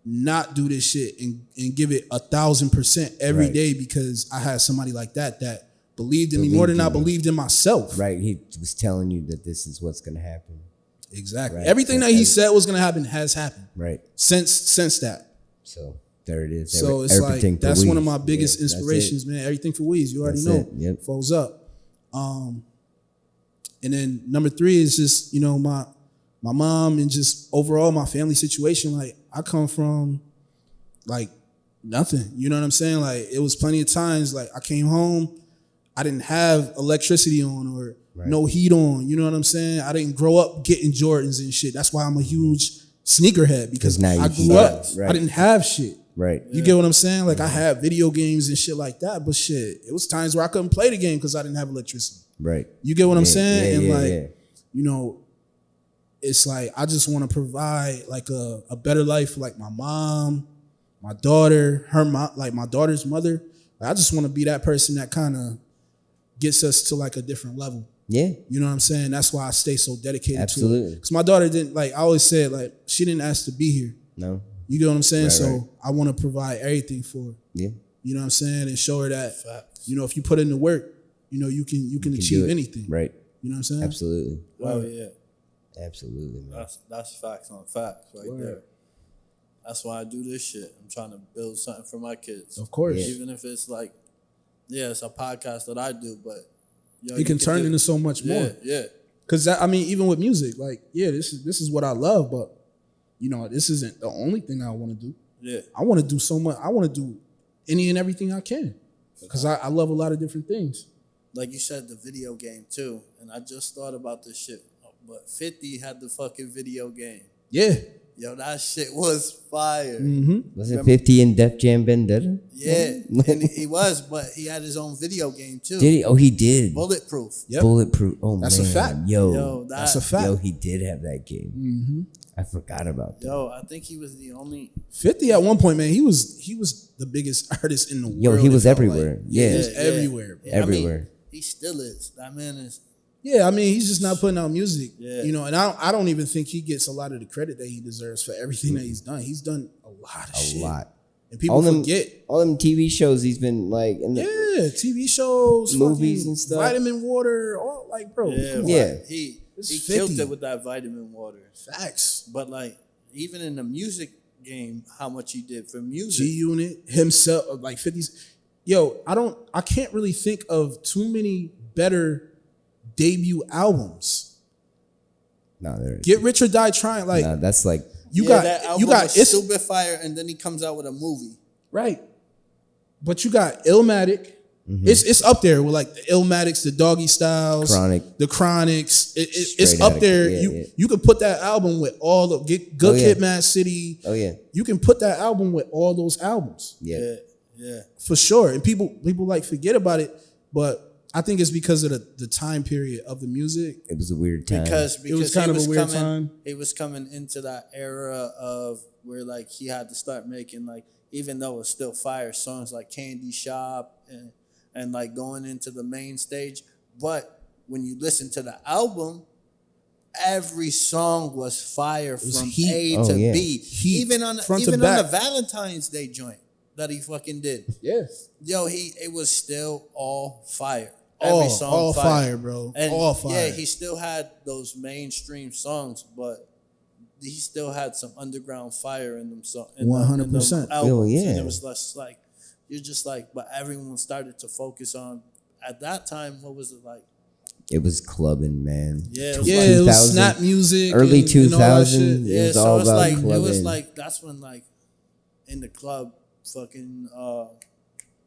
not do this shit and give it 1,000% every day because I had somebody like that believed in me more than I believed in myself. Right. He was telling you that this is what's gonna happen. Exactly. Right. Everything that he said was gonna happen has happened. Right. Since that. So there it is. So it's like that's one of my biggest inspirations, man. Everything for Weez, you already know. Yep. Foes up. And then number 3 is just, you know, my mom and just overall my family situation. Like I come from like nothing. You know what I'm saying? Like it was plenty of times like I came home, I didn't have electricity on or no heat on. You know what I'm saying? I didn't grow up getting Jordans and shit. That's why I'm a huge sneakerhead because I grew up. I didn't have shit. Right. You get what I'm saying? Like I had video games and shit like that, but shit, it was times where I couldn't play the game because I didn't have electricity. Right. You get what I'm saying? You know, it's like I just want to provide like a better life for like my mom, my daughter, her mom, like my daughter's mother. Like, I just want to be that person that kind of gets us to like a different level. Yeah. You know what I'm saying? That's why I stay so dedicated to it. Because my daughter didn't, like I always said, like she didn't ask to be here. No. You get what I'm saying? I want to provide everything for her. Yeah. You know what I'm saying? And show her that, you know, if you put in the work, you know, you can achieve anything. Right. You know what I'm saying? Absolutely. Oh yeah. Absolutely, man. That's facts on facts right there. That's why I do this shit. I'm trying to build something for my kids. Of course. Even if it's like, it's a podcast that I do, but it can turn into so much more. Yeah. Because I mean, even with music, like, this is what I love, but you know, this isn't the only thing I want to do. Yeah. I want to do so much. I want to do any and everything I can because I love a lot of different things. Like you said, the video game too, and I just thought about this shit. But 50 had the fucking video game. Yeah. Yo, that shit was fire. Mm-hmm. Was it 50 in Def Jam Vendetta? Yeah, and he was, but he had his own video game too. Did he? Oh, he did. Bulletproof. Yep. Bulletproof. Oh, that's man. a fact. Yo, that's a fact. Yo, he did have that game. Mm-hmm. I forgot about that. Yo, I think he was the only 50 at one point, man. He was the biggest artist in the world. Yo, he was everywhere. Like. Yeah, he was everywhere. Yeah, everywhere. I mean, he still is. That man is. Yeah, I mean, he's just not putting out music. Yeah. You know, and I don't even think he gets a lot of the credit that he deserves for everything that he's done. He's done a lot of shit. A lot. And people forget. All them TV shows he's been like in the TV shows, movies and stuff. Vitamin Water, all like, bro. He It's killed 50. it with that vitamin water. Facts. But like, even in the music game, how much he did for music. G-Unit, himself, like 50s. Yo, I can't really think of too many better debut albums. No, there. Get Rich or Die Trying. Like, that's like you got it's super fire, and then he comes out with a movie. Right. But you got Illmatic. Mm-hmm. It's up there with like the Illmatics, the Doggy Styles, the Chronics. It's up there. You could put that album with all the Kid, Mad City. Oh yeah. You can put that album with all those albums. Yeah. For sure. And people like forget about it, but I think it's because of the time period of the music. It was a weird time. Because it was kind of a weird time. He was coming into that era of where like he had to start making like, even though it's still fire songs like Candy Shop and like going into the main stage, but when you listen to the album, every song was fire was from heat. A to yeah. B. Heat, Even on front to even on the back. Valentine's Day joint that he fucking did. Yeah. Yo, it was still all fire. All fire, bro. And all fire. yeah, he still had those mainstream songs, but he still had some underground fire in them. 100%. Oh, yeah. And it was less like you're just like, but everyone started to focus on at that time. What was it like? It was clubbing, man. Yeah, it was Yeah, like, it 2000, was snap music. early and all that 2000. shit. yeah. It was So all it's about like clubbing. it was like that's when like in the club, fucking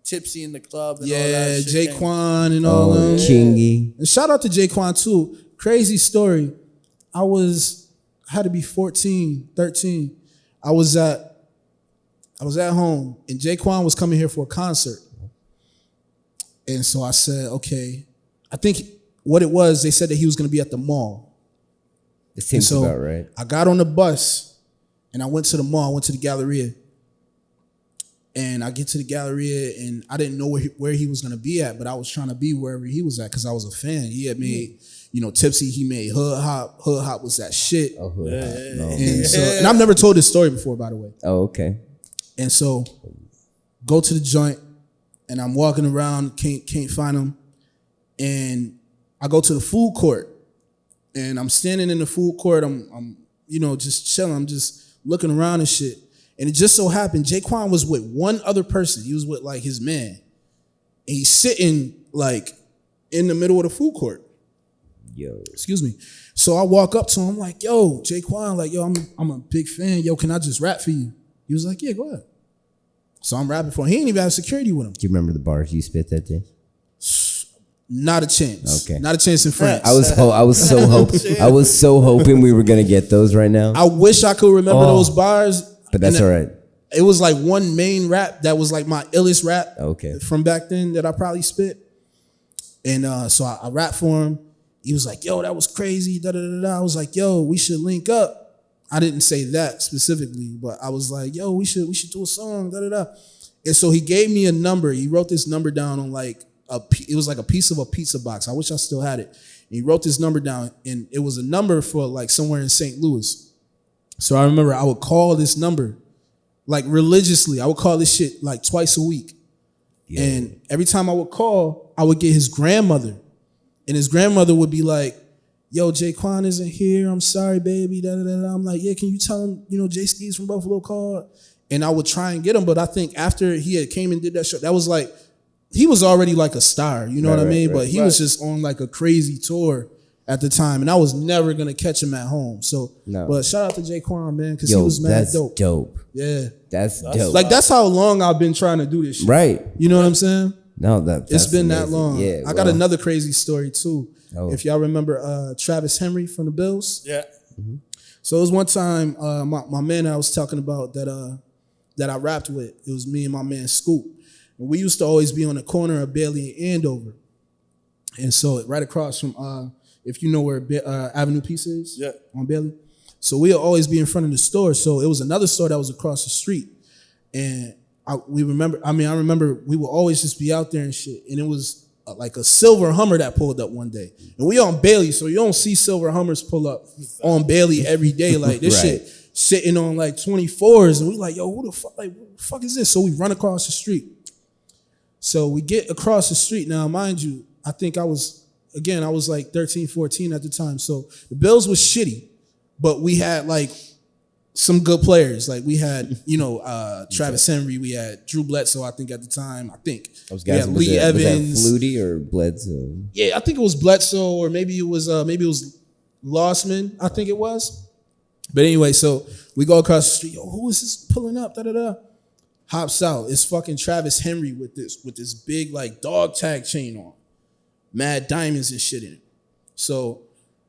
Tipsy in the club. And all Yeah, that shit came. Jaquan and all Oh, them. Chingy. And shout out to Jaquan too. Crazy story. I had to be 14, 13. I was at home and Jaquan was coming here for a concert. And so I said, okay. I think what it was, they said that he was going to be at the mall. It seems so about right. I got on the bus and I went to the mall. I went to the Galleria. And I get to the Galleria and I didn't know where he was going to be at, but I was trying to be wherever he was at because I was a fan. He had made, Tipsy, he made Hood Hop. Hood Hop was that shit. Oh, hood hop. No. And I've never told this story before, by the way. Oh, okay. And so go to the joint and I'm walking around, can't find him. And I go to the food court and I'm standing in the food court. I'm just chilling. I'm just looking around and shit. And it just so happened, Jaquan was with one other person. He was with like his man. And he's sitting like in the middle of the food court. Yo. Excuse me. So I walk up to him, I'm like, yo, Jaquan, like, yo, I'm a big fan. Yo, can I just rap for you? He was like, yeah, go ahead. So I'm rapping for him. He didn't even have security with him. Do you remember the bars you spit that day? Not a chance. Okay. Not a chance in France. I was so hoping we were gonna get those right now. I wish I could remember those bars. But that's And all right. It was like one main rap that was like my illest rap Okay. from back then that I probably spit. And so I rapped for him. He was like, yo, that was crazy. Da, da, da, da. I was like, yo, we should link up. I didn't say that specifically, but I was like, yo, we should do a song. Da, da, da. And so he gave me a number. He wrote this number down on like it was like a piece of a pizza box. I wish I still had it. And he wrote this number down, and it was a number for like somewhere in St. Louis. So I remember I would call this number like religiously. I would call this shit like twice a week. Yeah. And every time I would call, I would get his grandmother. And his grandmother would be like, yo, Jaquan isn't here. I'm sorry, baby. Da, da, da, da. I'm like, yeah, can you tell him, Jae Skeese from Buffalo called? And I would try and get him. But I think after he had came and did that show, that was like, he was already like a star. You know what I mean? Right, but he was just on like a crazy tour at the time, and I was never gonna catch him at home. So, but shout out to Jaquan, man, because he was mad dope. Yeah, that's dope. Like that's how long I've been trying to do this shit. Right. You know what I'm saying? No, it's been amazing. that long. Yeah. I got another crazy story too. Oh. If y'all remember Travis Henry from the Bills. Yeah. Mm-hmm. So it was one time my man I was talking about that I rapped with. It was me and my man Scoop. And we used to always be on the corner of Bailey and Andover. And so right across from if you know where Avenue Peace is, yeah, on Bailey. So we'll always be in front of the store. So it was another store that was across the street. And I remember we would always just be out there and shit. And it was like a silver Hummer that pulled up one day. And we on Bailey, so you don't see silver Hummers pull up on Bailey every day. Like this right. shit sitting on like 24s. And we like, yo, what the fuck is this? So we run across the street. So we get across the street. Now, mind you, I think I was like 13, 14 at the time. So the Bills was shitty, but we had like some good players. Like we had, Travis Henry. We had Drew Bledsoe, I think at the time. Those guys, we had Lee Evans. Was that Flutie or Bledsoe? Yeah, I think it was Bledsoe, or maybe it was Lossman, I think it was. But anyway, so we go across the street. Yo, who is this pulling up? Da da da. Hops out. It's fucking Travis Henry with this big like dog tag chain on. Mad diamonds and shit in it. So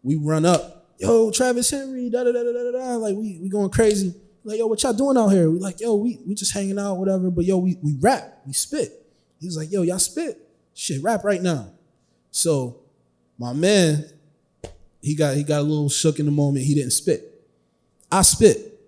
we run up. Yo, Travis Henry, da da da da da da. Like we going crazy. Like, yo, what y'all doing out here? We like, yo, we just hanging out, whatever. But yo, we rap, we spit. He was like, yo, y'all spit? Shit, rap right now. So my man, he got a little shook in the moment. He didn't spit. I spit.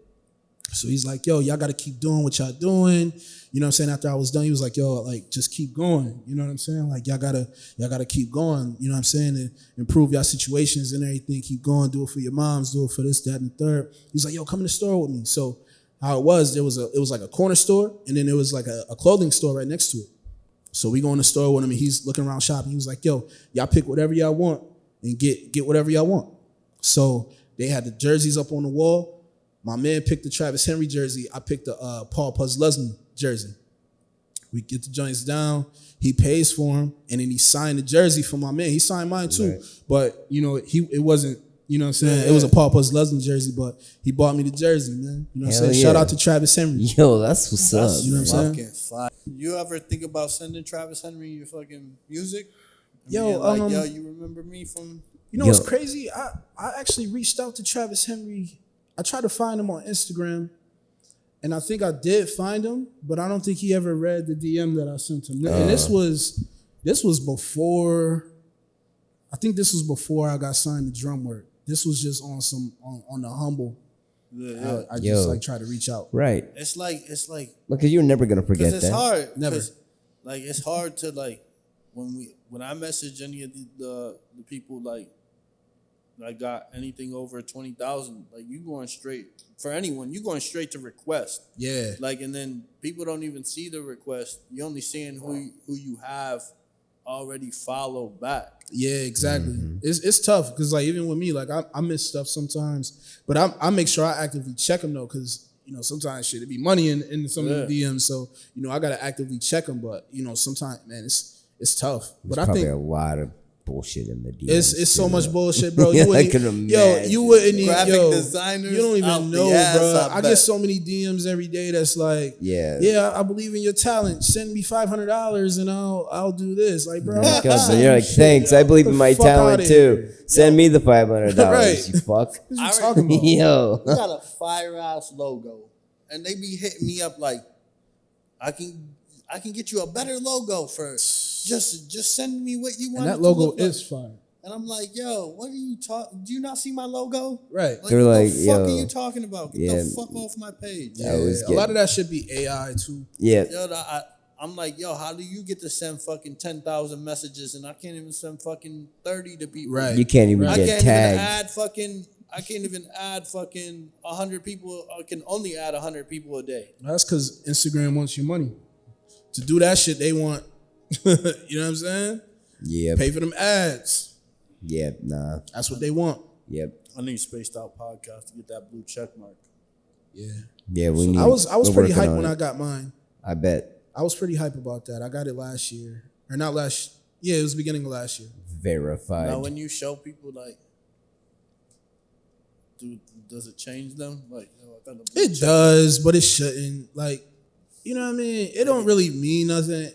So he's like, yo, y'all got to keep doing what y'all doing. You know what I'm saying? After I was done, he was like, yo, like, just keep going. You know what I'm saying? Like, y'all gotta keep going. You know what I'm saying? And improve y'all situations and everything. Keep going. Do it for your moms. Do it for this, that, and the third. He's like, yo, come in the store with me. So how it was like a corner store, and then there was like a clothing store right next to it. So we go in the store with him, and he's looking around shopping. He was like, yo, y'all pick whatever y'all want and get whatever y'all want. So they had the jerseys up on the wall. My man picked the Travis Henry jersey. I picked the Paul Puslesny jersey. We get the joints down. He pays for them, and then he signed the jersey for my man. He signed mine too, right. But it wasn't. You know what I'm saying? Yeah. It was a Paul Puslesny jersey, but he bought me the jersey, man. You know what I'm saying? Yeah. Shout out to Travis Henry. Yo, that's what's up. You know what I'm saying? Fly. You ever think about sending Travis Henry your fucking music? Yo, you remember me from? You know what's crazy? I actually reached out to Travis Henry. I tried to find him on Instagram, and I think I did find him, but I don't think he ever read the DM that I sent him. And this was before. I think this was before I got signed to Drumworks. This was just on the humble. Yeah. I just like try to reach out. Right. It's like because you're never gonna forget that. It's hard. Never. Like it's hard to like when I message any of the people like got anything over 20,000, like you going straight for anyone. You going straight to request. Yeah. Like and then people don't even see the request. You only seeing who you have already followed back. Yeah, exactly. Mm-hmm. It's tough because like even with me, like I miss stuff sometimes, but I make sure I actively check them though, because sometimes shit it be money in some of the DMs, so I gotta actively check them. But sometimes man, it's tough. But I think a lot of bullshit in the DMs. It's so much bullshit, bro. You I can imagine. You wouldn't even graphic designers. You don't even know, bro. I get so many DMs every day that's like, I believe in your talent. Send me $500 and I'll do this. Like, bro, you're like, thanks. I believe in my talent too. Send me the $500. Right. You fuck. What you talking about? Yo, you got a fire ass logo, and they be hitting me up like, I can get you a better logo for. Just send me what you want. And that logo is fine. And I'm like, yo, what are you talking? Do you not see my logo? Right. They're like, what the fuck are you talking about? Get the fuck off my page. Yeah, a lot of that should be AI too. Yeah. Yo, I'm like, yo, how do you get to send fucking 10,000 messages and I can't even send fucking 30 to people? Right. You can't even get tagged. I can't even add fucking 100 people. I can only add 100 people a day. That's because Instagram wants your money. To do that shit, they want. You know what I'm saying? Yeah. Pay for them ads. Yeah, nah. That's what they want. Yep. I need Spaced Out Podcast to get that blue check mark. Yeah. Yeah, we need. I was pretty hyped when I got mine. I bet. I was pretty hyped about that. I got it last year. Or not last yeah, it was the beginning of last year. Verified. Now when you show people like does it change them? Like it does, but it shouldn't. Like, you know what I mean? It don't really mean nothing.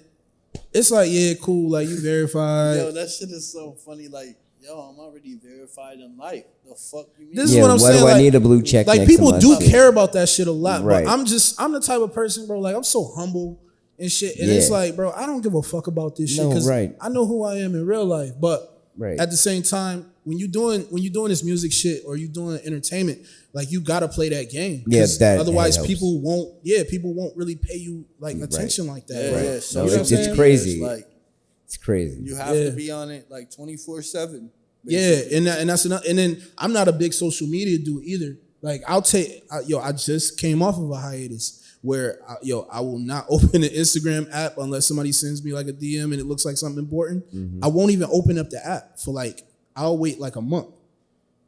It's like, yeah, cool, like you verified. Yo, that shit is so funny. Like, yo, I'm already verified in life. The fuck you mean? This is what I'm saying. Why do I like, need a blue check? Like next people to do shit? care about that shit a lot. Right. But I'm the type of person, bro. Like I'm so humble and shit. And it's like, bro, I don't give a fuck about this shit because I know who I am in real life. But at the same time, when you doing this music shit or you doing entertainment, like you gotta play that game. Yeah, otherwise people won't really pay you like attention like that. Yeah, right? yeah. So it's crazy. It's crazy. You have to be on it like 24/7. Yeah, and that's enough. And then I'm not a big social media dude either. Like I just came off of a hiatus where I will not open an Instagram app unless somebody sends me like a DM and it looks like something important. Mm-hmm. I won't even open up the app for I'll wait like a month.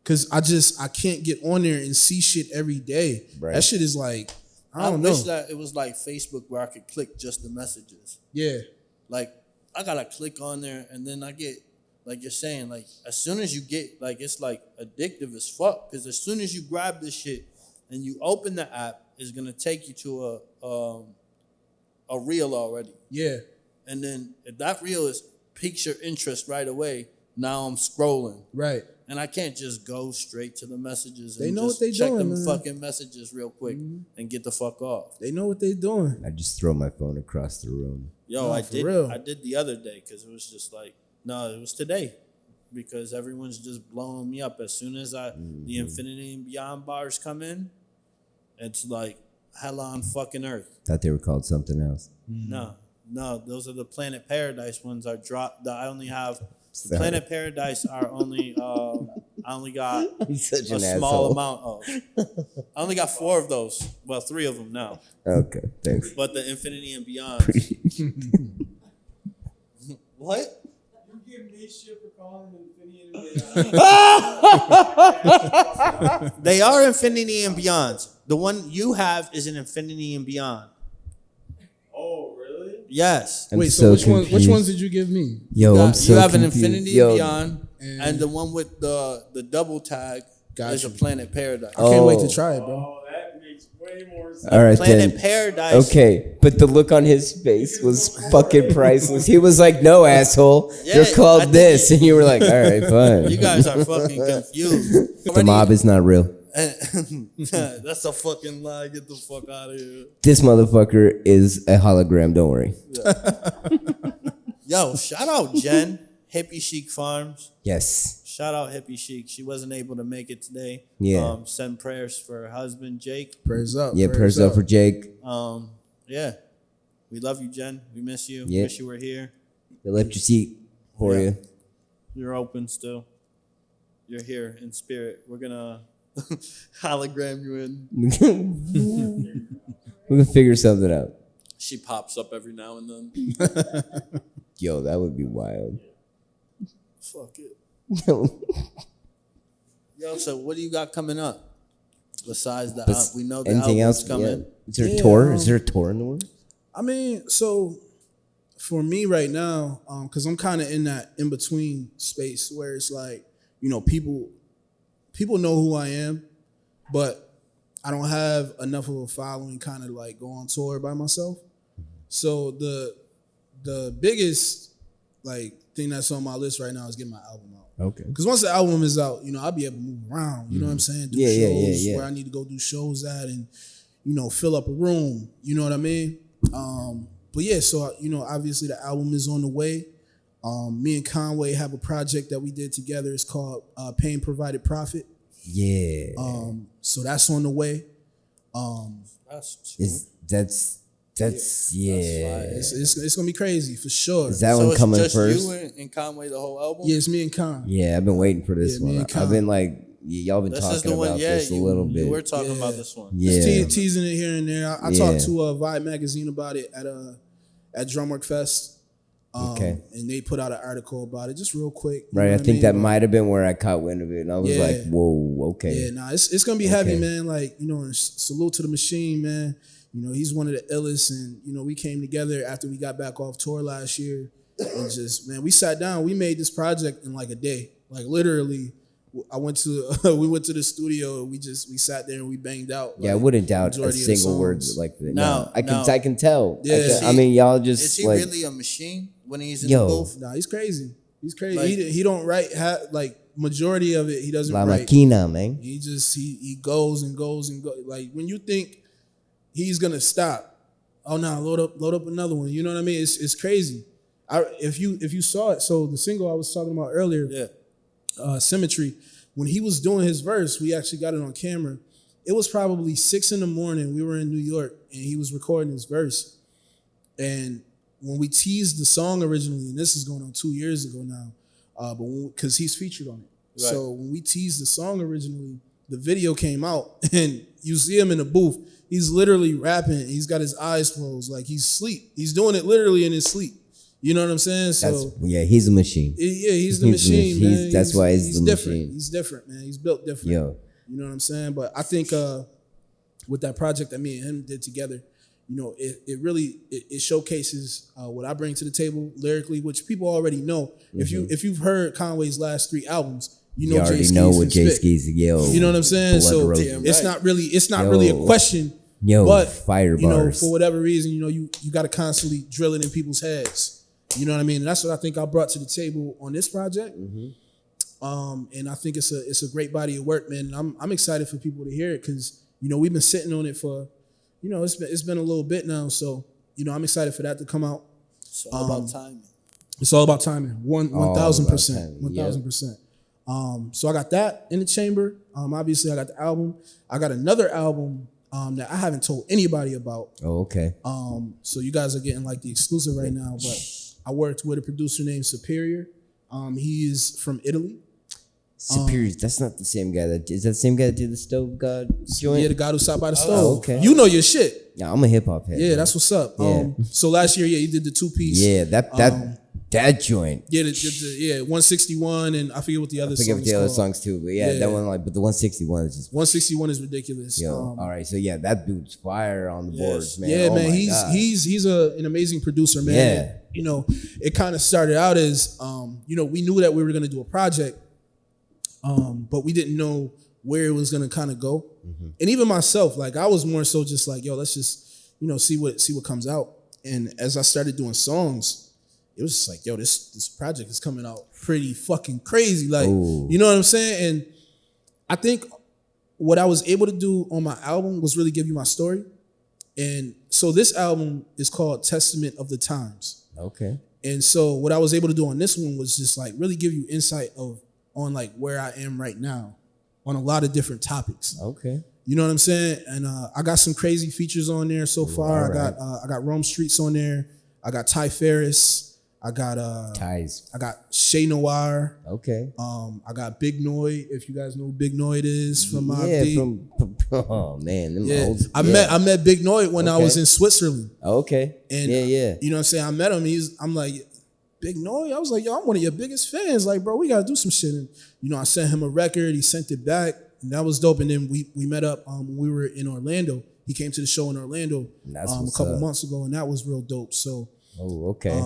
Cause I can't get on there and see shit every day. Right. That shit is like, I don't know. I wish that it was like Facebook where I could click just the messages. Yeah. Like I gotta click on there and then I get, like you're saying, like as soon as you get, like it's like addictive as fuck. Cause as soon as you grab this shit and you open the app, it's gonna take you to a reel already. Yeah. And then if that reel piques your interest right away, now I'm scrolling. Right. And I can't just go straight to the messages and they know just what they check doing, them man. fucking messages real quick and get the fuck off. They know what they doing. I just throw my phone across the room. Yo, No, I real. did the other day because it was just like, no, it was today. Because everyone's just blowing me up as soon as the Infinity and Beyond bars come in. It's like hella on fucking Earth. Thought they were called something else. No, those are the Planet Paradise ones. Are dropped. I only have the Sorry. Planet Paradise are only. I only got He's such a an small asshole. amount of. I only got 4 of those. Well, 3 of them now. Okay, thanks. But the Infinity and Beyond. What? You give me shit for calling Infinity and They are Infinity and Beyonds. The one you have is an Infinity and Beyond. Oh, really? Yes. I'm Wait, so so which confused. ones did you give me? Yo, I'm so you have an confused. Infinity Yo, and Beyond, And- and the one with the double tag is a Gotcha. Planet Paradise. I can't wait Oh. to try it, bro. Oh, that makes way more sense. All right Planet then. Paradise. Okay, but the look on his face was fucking priceless. He was like, "No, asshole, Yeah, you're I called think- this," and you were like, "All right, fine." You guys are fucking confused. The mob is not real. That's a fucking lie. Get the fuck out of here. This motherfucker is a hologram. Don't worry. Yo, shout out Jen, Hippie Chic Farms. Yes. Shout out Hippie Chic. She wasn't able to make it today. Yeah. Send prayers for her husband, Jake. Prayers up. Yeah. Prayers up for Jake. Yeah. We love you, Jen. We miss you. Yeah. Wish you were here. They left your seat for Yeah. you. You're open still. You're here in spirit. We're gonna hologram you in. We're gonna figure something out. She pops up every now and then. Yo, that would be wild. Fuck it. Yo, so what do you got coming up? Besides the we know the Anything album's else coming. Yeah. Is there a Yeah, tour? Is there a tour in the works? I mean, so for me right now, because I'm kind of in that in between space where it's like, you know, people know who I am, but I don't have enough of a following kind of like go on tour by myself. So the biggest like thing that's on my list right now is getting my album out. Okay. Because once the album is out, you know, I'll be able to move around. You know what I'm saying? Do Yeah, shows yeah. where I need to go do shows at and, you know, fill up a room. You know what I mean? But yeah, so, you know, obviously the album is on the way. Me and Conway have a project that we did together. It's called Pain Provided Profit. Yeah. So that's on the way. That's yeah. It's gonna be crazy for sure. Is that So one it's coming just first? you and Conway the whole album? Yeah, it's me and Con. Yeah, I've been waiting for this Yeah, me one. and Con. I've been like, y'all been This is talking the one, about yeah. this a little bit. You were talking Yeah. about this one. Yeah. Just teasing it here and there. I Yeah. talked to Vibe Magazine about it at Drumworks Fest. Okay. And they put out an article about it just real quick. you Right, know I what think that mean? might have been where I caught wind of it, and I was Yeah. like, "Whoa, okay." Yeah, nah, it's gonna be heavy, Okay. man. Like, you know, and salute to the machine, man. You know, he's one of the illest, and you know, we came together after we got back off tour last year, and just man, we sat down, we made this project in like a day, like literally. We went to the studio, and we sat there and we banged out. Yeah, I like, wouldn't doubt a majority of the single word songs. like that. No, I no. can tell. Yeah. I mean, y'all Is just he like really a machine when he's in Yo. the booth? Nah, he's crazy. He's crazy. Like- he don't write like majority of it. He doesn't La write. Maquina, man. He just he goes and goes and goes. Like when you think he's gonna stop, oh no, load up another one. You know what I mean? It's crazy. If you saw it, so the single I was talking about earlier, Yeah. Symmetry, when he was doing his verse, we actually got it on camera. It was probably 6 a.m. We were in New York and he was recording his verse. And when we teased the song originally, and this is going on 2 years ago now, but because he's featured on it. Right. So when we teased the song originally, the video came out and you see him in the booth. He's literally rapping. He's got his eyes closed, like he's asleep. He's doing it literally in his sleep. You know what I'm saying? So He's a machine. yeah, he's the He's the machine, machine. man. That's why he's the different. machine. He's different, man. He's built different. Yo. You know what I'm saying? But I think with that project that me and him did together, you know, it really showcases what I bring to the table lyrically, which people already know. If you've heard Conway's last 3 albums, you know You already Jae know Skeese what can Jae spit. Skeese, yo. You know what I'm saying? Blood So roses. it's not really a question. Yo, but fire you know, bars. for whatever reason, you know, you got to constantly drill it in people's heads. You know what I mean? And that's what I think I brought to the table on this project. And I think it's a great body of work, man. And I'm excited for people to hear it because you know we've been sitting on it for, you know, it's been a little bit now. So you know I'm excited for that to come out. It's all about timing. It's all about timing. 1,000%. timing, 1,000%. So I got that in the chamber. Obviously I got the album. I got another album that I haven't told anybody about. Oh, okay. So you guys are getting like the exclusive right now. But I worked with a producer named Superior. He is from Italy. Superior. That's not the same guy that is that the same guy that did the Stove God joint? Yeah, the guy who sat by the stove. Oh, okay. You know your shit. Yeah, I'm a hip hop head. Yeah, man. that's what's up. Yeah. So last year, he did the 2-piece. Yeah, that joint. Yeah, the 161, and I forget what the other I forget song what is the other called. songs too, but yeah, Yeah. that one but the 161 is just 161 is ridiculous. yo. All right, so yeah, that dude's fire on the boards, man. Yeah, Oh man, my he's God. he's an amazing producer, man. Yeah. You know, it kind of started out as we knew that we were gonna do a project, but we didn't know where it was gonna kind of go. Mm-hmm. And even myself, like I was more so just like, yo, let's just see what comes out. And as I started doing songs, it was just like, yo, this project is coming out pretty fucking crazy. Like, Ooh. you know what I'm saying? And I think what I was able to do on my album was really give you my story. And so this album is called Testament of the Times. Okay. And so what I was able to do on this one was just like really give you insight on like where I am right now on a lot of different topics. Okay. You know what I'm saying? And I got some crazy features on there so far. Alright. I got Rome Streets on there. I got Ty Ferris. I got Ties. I got Shay Noir. Okay. I got Big Noid, if you guys know who Big Noid is from Mobb Yeah, Deep. oh man, them Yeah, old, I met Big Noid when I Okay. was in Switzerland. Okay. And yeah. you know what I'm saying? I met him. I'm like, Big Noid. I was like, yo, I'm one of your biggest fans. Like, bro, we gotta do some shit. And I sent him a record. He sent it back, and that was dope. And then we met up when we were in Orlando. He came to the show in Orlando That's a what's couple up. months ago, and that was real dope. So, Oh, okay.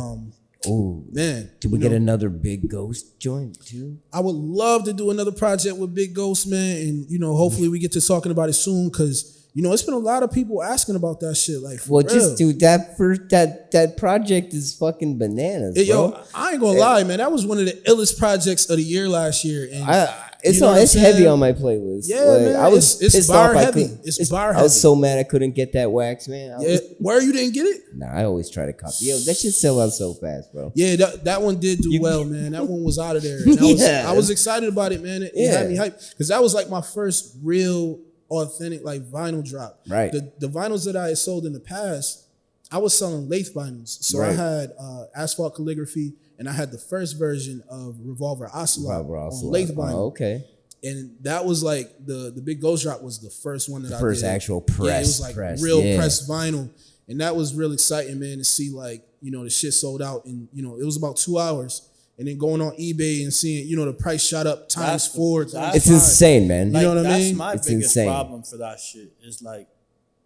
Oh, man, did we get another Big Ghost joint too? I would love to do another project with Big Ghost, man, and hopefully we get to talking about it soon, because it's been a lot of people asking about that shit. Like, for real. Just dude, that project is fucking bananas, Hey, bro. yo, I ain't gonna lie, man. That was one of the illest projects of the year last year, and It's you know what I'm it's heavy saying? on my playlist. Yeah, Like, man, I was it's pissed bar off. heavy. It's bar I was heavy. so mad I couldn't get that wax, man. Where you didn't get it? Nah, I always try to copy. Yo, that shit sell out so fast, bro. Yeah, that one did do well, man. That one was out of there. And I was excited about it, man. It had me hyped, because that was like my first real authentic like vinyl drop. Right. The vinyls that I had sold in the past, I was selling Lathe vinyls. So I Right. had Asphalt Calligraphy, and I had the first version of Revolver Ocelot on Lathe vinyl. Oh, okay. And that was like the Big Ghost drop was the first one that I First did. actual Yeah, it press. was like real press vinyl. And that was real exciting, man, to see like, the shit sold out in, it was about 2 hours. And then going on eBay and seeing, the price shot up times 4. That's It's 5. insane, man. You know what I that's mean? my It's biggest insane. problem for that shit. Is like,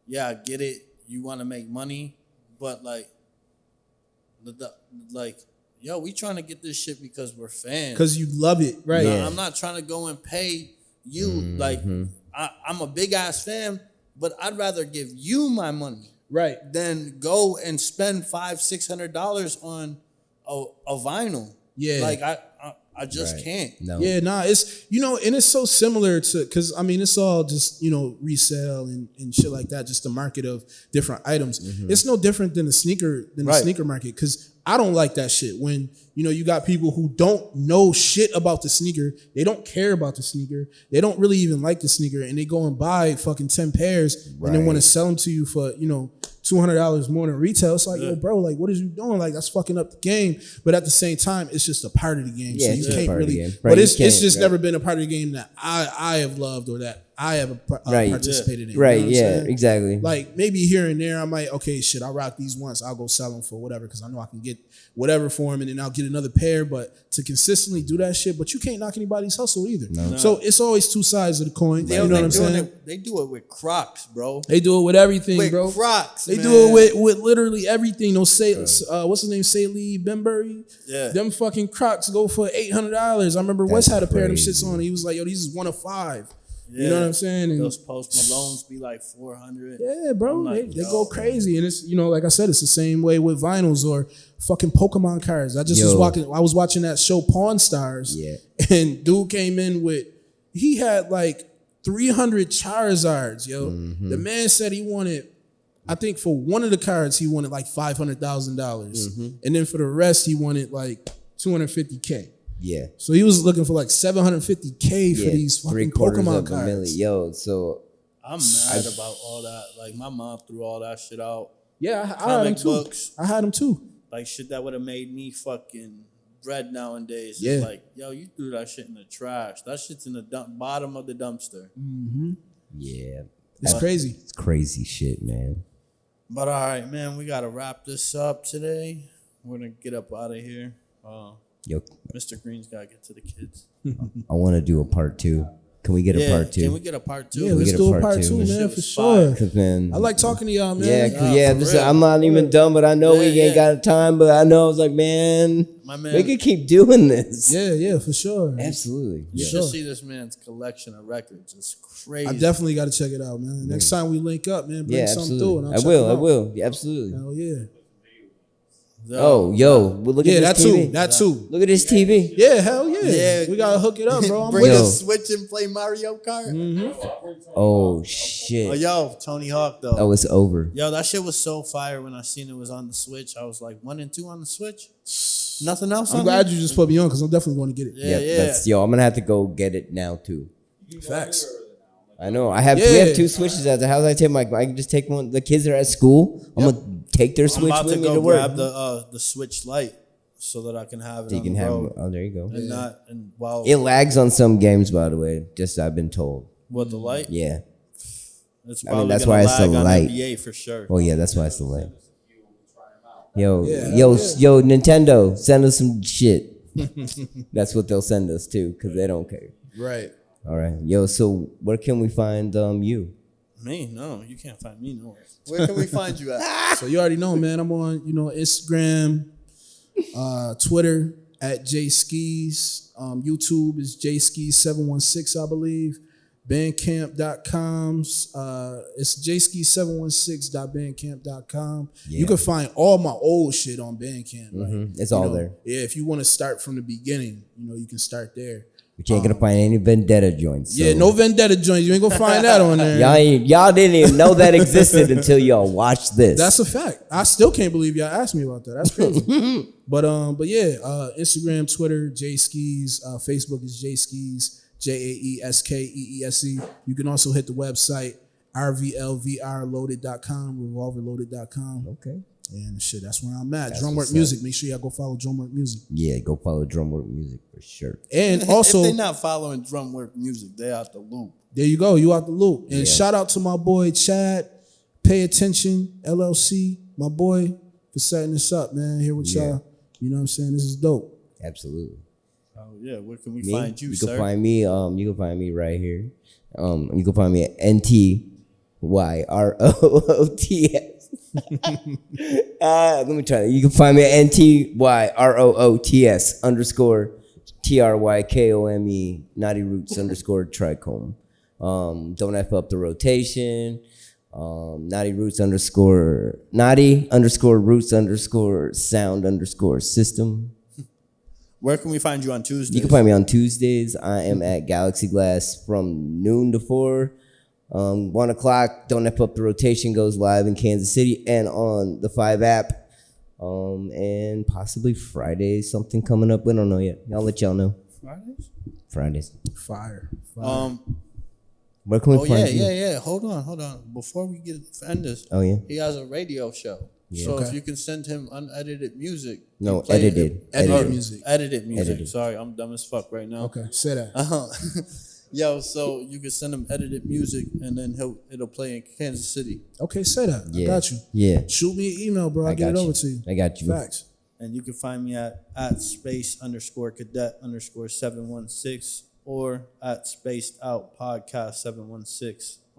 yeah, I get it. You want to make money, but like, yo, we trying to get this shit because we're fans. Because you love it, right? Yeah. I'm not trying to go and pay you. Like, I'm a big ass fan, but I'd rather give you my money Right. than go and spend $500-$600 on a vinyl. Yeah. Like I just Right. can't. No. Yeah, nah, it's, and it's so similar to, because, it's all just, resale and shit like that, just the market of different items. It's no different than the sneaker market, because I don't like that shit when, you got people who don't know shit about the sneaker. They don't care about the sneaker. They don't really even like the sneaker, and they go and buy fucking 10 pairs and then want to sell them to you for, $200 more than retail. It's like, yo, bro, like, what is you doing? Like, that's fucking up the game. But at the same time, it's just a part of the game. Yeah, so it's you just a can't part of the really, game. but Right, it's you can't, just right. never been a part of the game that I have loved or that I have participated in. Right, You know what I'm yeah, saying? exactly. Like maybe here and there, I might, okay, shit, I'll rock these once. I'll go sell them for whatever, because I know I can get whatever for them, and then I'll get another pair. But to consistently do that shit, but you can't knock anybody's hustle either. No. So it's always two sides of the coin. You know what I'm saying? They do it with Crocs, bro. They do it with everything, With bro. Crocs, They man. do it with literally everything. Those what's his name? Saley Benbury. Yeah. Them fucking Crocs go for $800. I remember Wes had a pair of them crazy. shits on. He was like, yo, these is 1 of 5. Yeah. You know what I'm saying? And Those Post Malones be like 400. yeah, bro, I'm like, they yo. go crazy, and it's like I said, it's the same way with vinyls or fucking Pokemon cards. I was watching that show Pawn Stars, Yeah. and dude came in with, he had like 300 Charizards, yo. The man said he wanted, I think for one of the cards he wanted like $500,000, and then for the rest he wanted like $250K. Yeah. So he was looking for like $750K for these fucking $750,000 Pokemon of a million. cards. Yo, so I'm mad about all that. Like my mom threw all that shit out. Yeah, I had them Comic too. books. I had them too. Like shit that would have made me fucking bread nowadays. Yeah. It's like, yo, you threw that shit in the trash. That shit's in the bottom of the dumpster. Yeah. It's crazy. It's crazy shit, man. But all right, man, we gotta wrap this up today. We're gonna get up out of here. Yo, Mr. Green's gotta get to the kids. I want to do a part 2. Can we get a part 2? Can we get a part 2? Yeah, let's get a do a part part two, 2, man. man, Shit for was sure. Cause man, I like talking to y'all, man. yeah, Nah, for real. I'm not even done, but I know we Yeah, ain't yeah. got time. But I know I was like, man, My man, we could keep doing this. Yeah, for sure. Absolutely. you Yeah. should see this man's collection of records. It's crazy. I definitely got to check it out, man. Next time we link up, man, bring Yeah, something through. And absolutely. I'll I check will. it I out. will. Yeah, absolutely. Hell yeah. Oh, yo, well, look Yeah, at that this TV. too. That too. Look at this TV. Yeah, hell yeah. Yeah. We got to hook it up, bro. I'm Bring with Yo. a it. Switch and play Mario Kart. Oh Oh, shit. yo, Tony Hawk though. Oh, it's over. Yo, that shit was so fire when I seen it was on the Switch. I was like 1 and 2 on the Switch. Nothing else. I'm on glad there? you just put me on because I'm definitely going to get it. Yeah, yeah. That's I'm gonna have to go get it now too. Facts. I know. We have Yeah. 2 Switches at the house. I can just take one. The kids are at school. I'm gonna take their I'm Switch about with to me to go work. grab the Switch Lite so that I can have it You on can the have. road. Oh, there you go. And not and while It lags on some games, by the way. Just I've been told. what the light. Yeah. It's I mean, probably that's gonna why it's the lag on light. NBA for sure. Oh yeah, that's why it's the light. Yo, Yeah, yo, yeah. yo, Nintendo, send us some shit. That's what they'll send us too, because they don't care. Right. All right, yo. So where can we find you? Me? No, you can't find me nowhere. Where can we find you at? So you already know, man. I'm on, Instagram, Twitter at Jae Skeese. YouTube is Jae Skeese 716, I believe. Bandcamp.com. It's jaeskeese716.bandcamp.com. Yeah. You can find all my old shit on Bandcamp. Like, It's you all know, there. Yeah, if you want to start from the beginning, you can start there. But you ain't gonna find any Vendetta joints. So. Yeah, no Vendetta joints. You ain't gonna find that on there. Y'all didn't even know that existed until y'all watched this. That's a fact. I still can't believe y'all asked me about that. That's crazy. but yeah, Instagram, Twitter, Jae Skeese. Facebook is Jae Skeese, JaeSkeese. You can also hit the website rvlvrloaded.com, revolverloaded.com. okay. And shit, that's where I'm at. That's Drumwork what's Music. Make sure y'all go follow Drumwork Music. Yeah, go follow Drumwork Music for sure. And If also, they're not following Drumwork Music, they out the loop. there you go. You out the loop. And Yeah. shout out to my boy Chad, Pay Attention, LLC, my boy, for setting this up, man. Here with y'all. You know what I'm saying? This is dope. Absolutely. Oh yeah, where can we Me? find you, You sir? can find me. You can find me right here. You can find me at NTYROOTS. Let me try that. You can find me at NTYROOTS_TRYKOME Naughty Roots _Trichome. Don't F up the rotation. Naughty Roots Naughty Roots sound system. Where can we find you on Tuesdays? You can find me on Tuesdays. I am at Galaxy Glass from noon to 4. 1 o'clock, Don't F Up the Rotation goes live in Kansas City and on the 5 app. And possibly Friday, something coming up. We don't know yet. I'll let y'all know. Fridays. Fire. Where can we find you? yeah. Hold on. Before we end this, Oh, yeah? he has a radio show. Yeah. So if Okay. you can send him unedited music. No, you play edited. Edited music. Edited music. Edited. Sorry, I'm dumb as fuck right now. Okay, say that. Yo, so you can send him edited music and then it'll play in Kansas City. Okay, say that. Yeah. I got you. Yeah. Shoot me an email, bro. I'll get it got over to you. I got you. Facts. And you can find me at space_cadet_716 or at spaced out podcast 716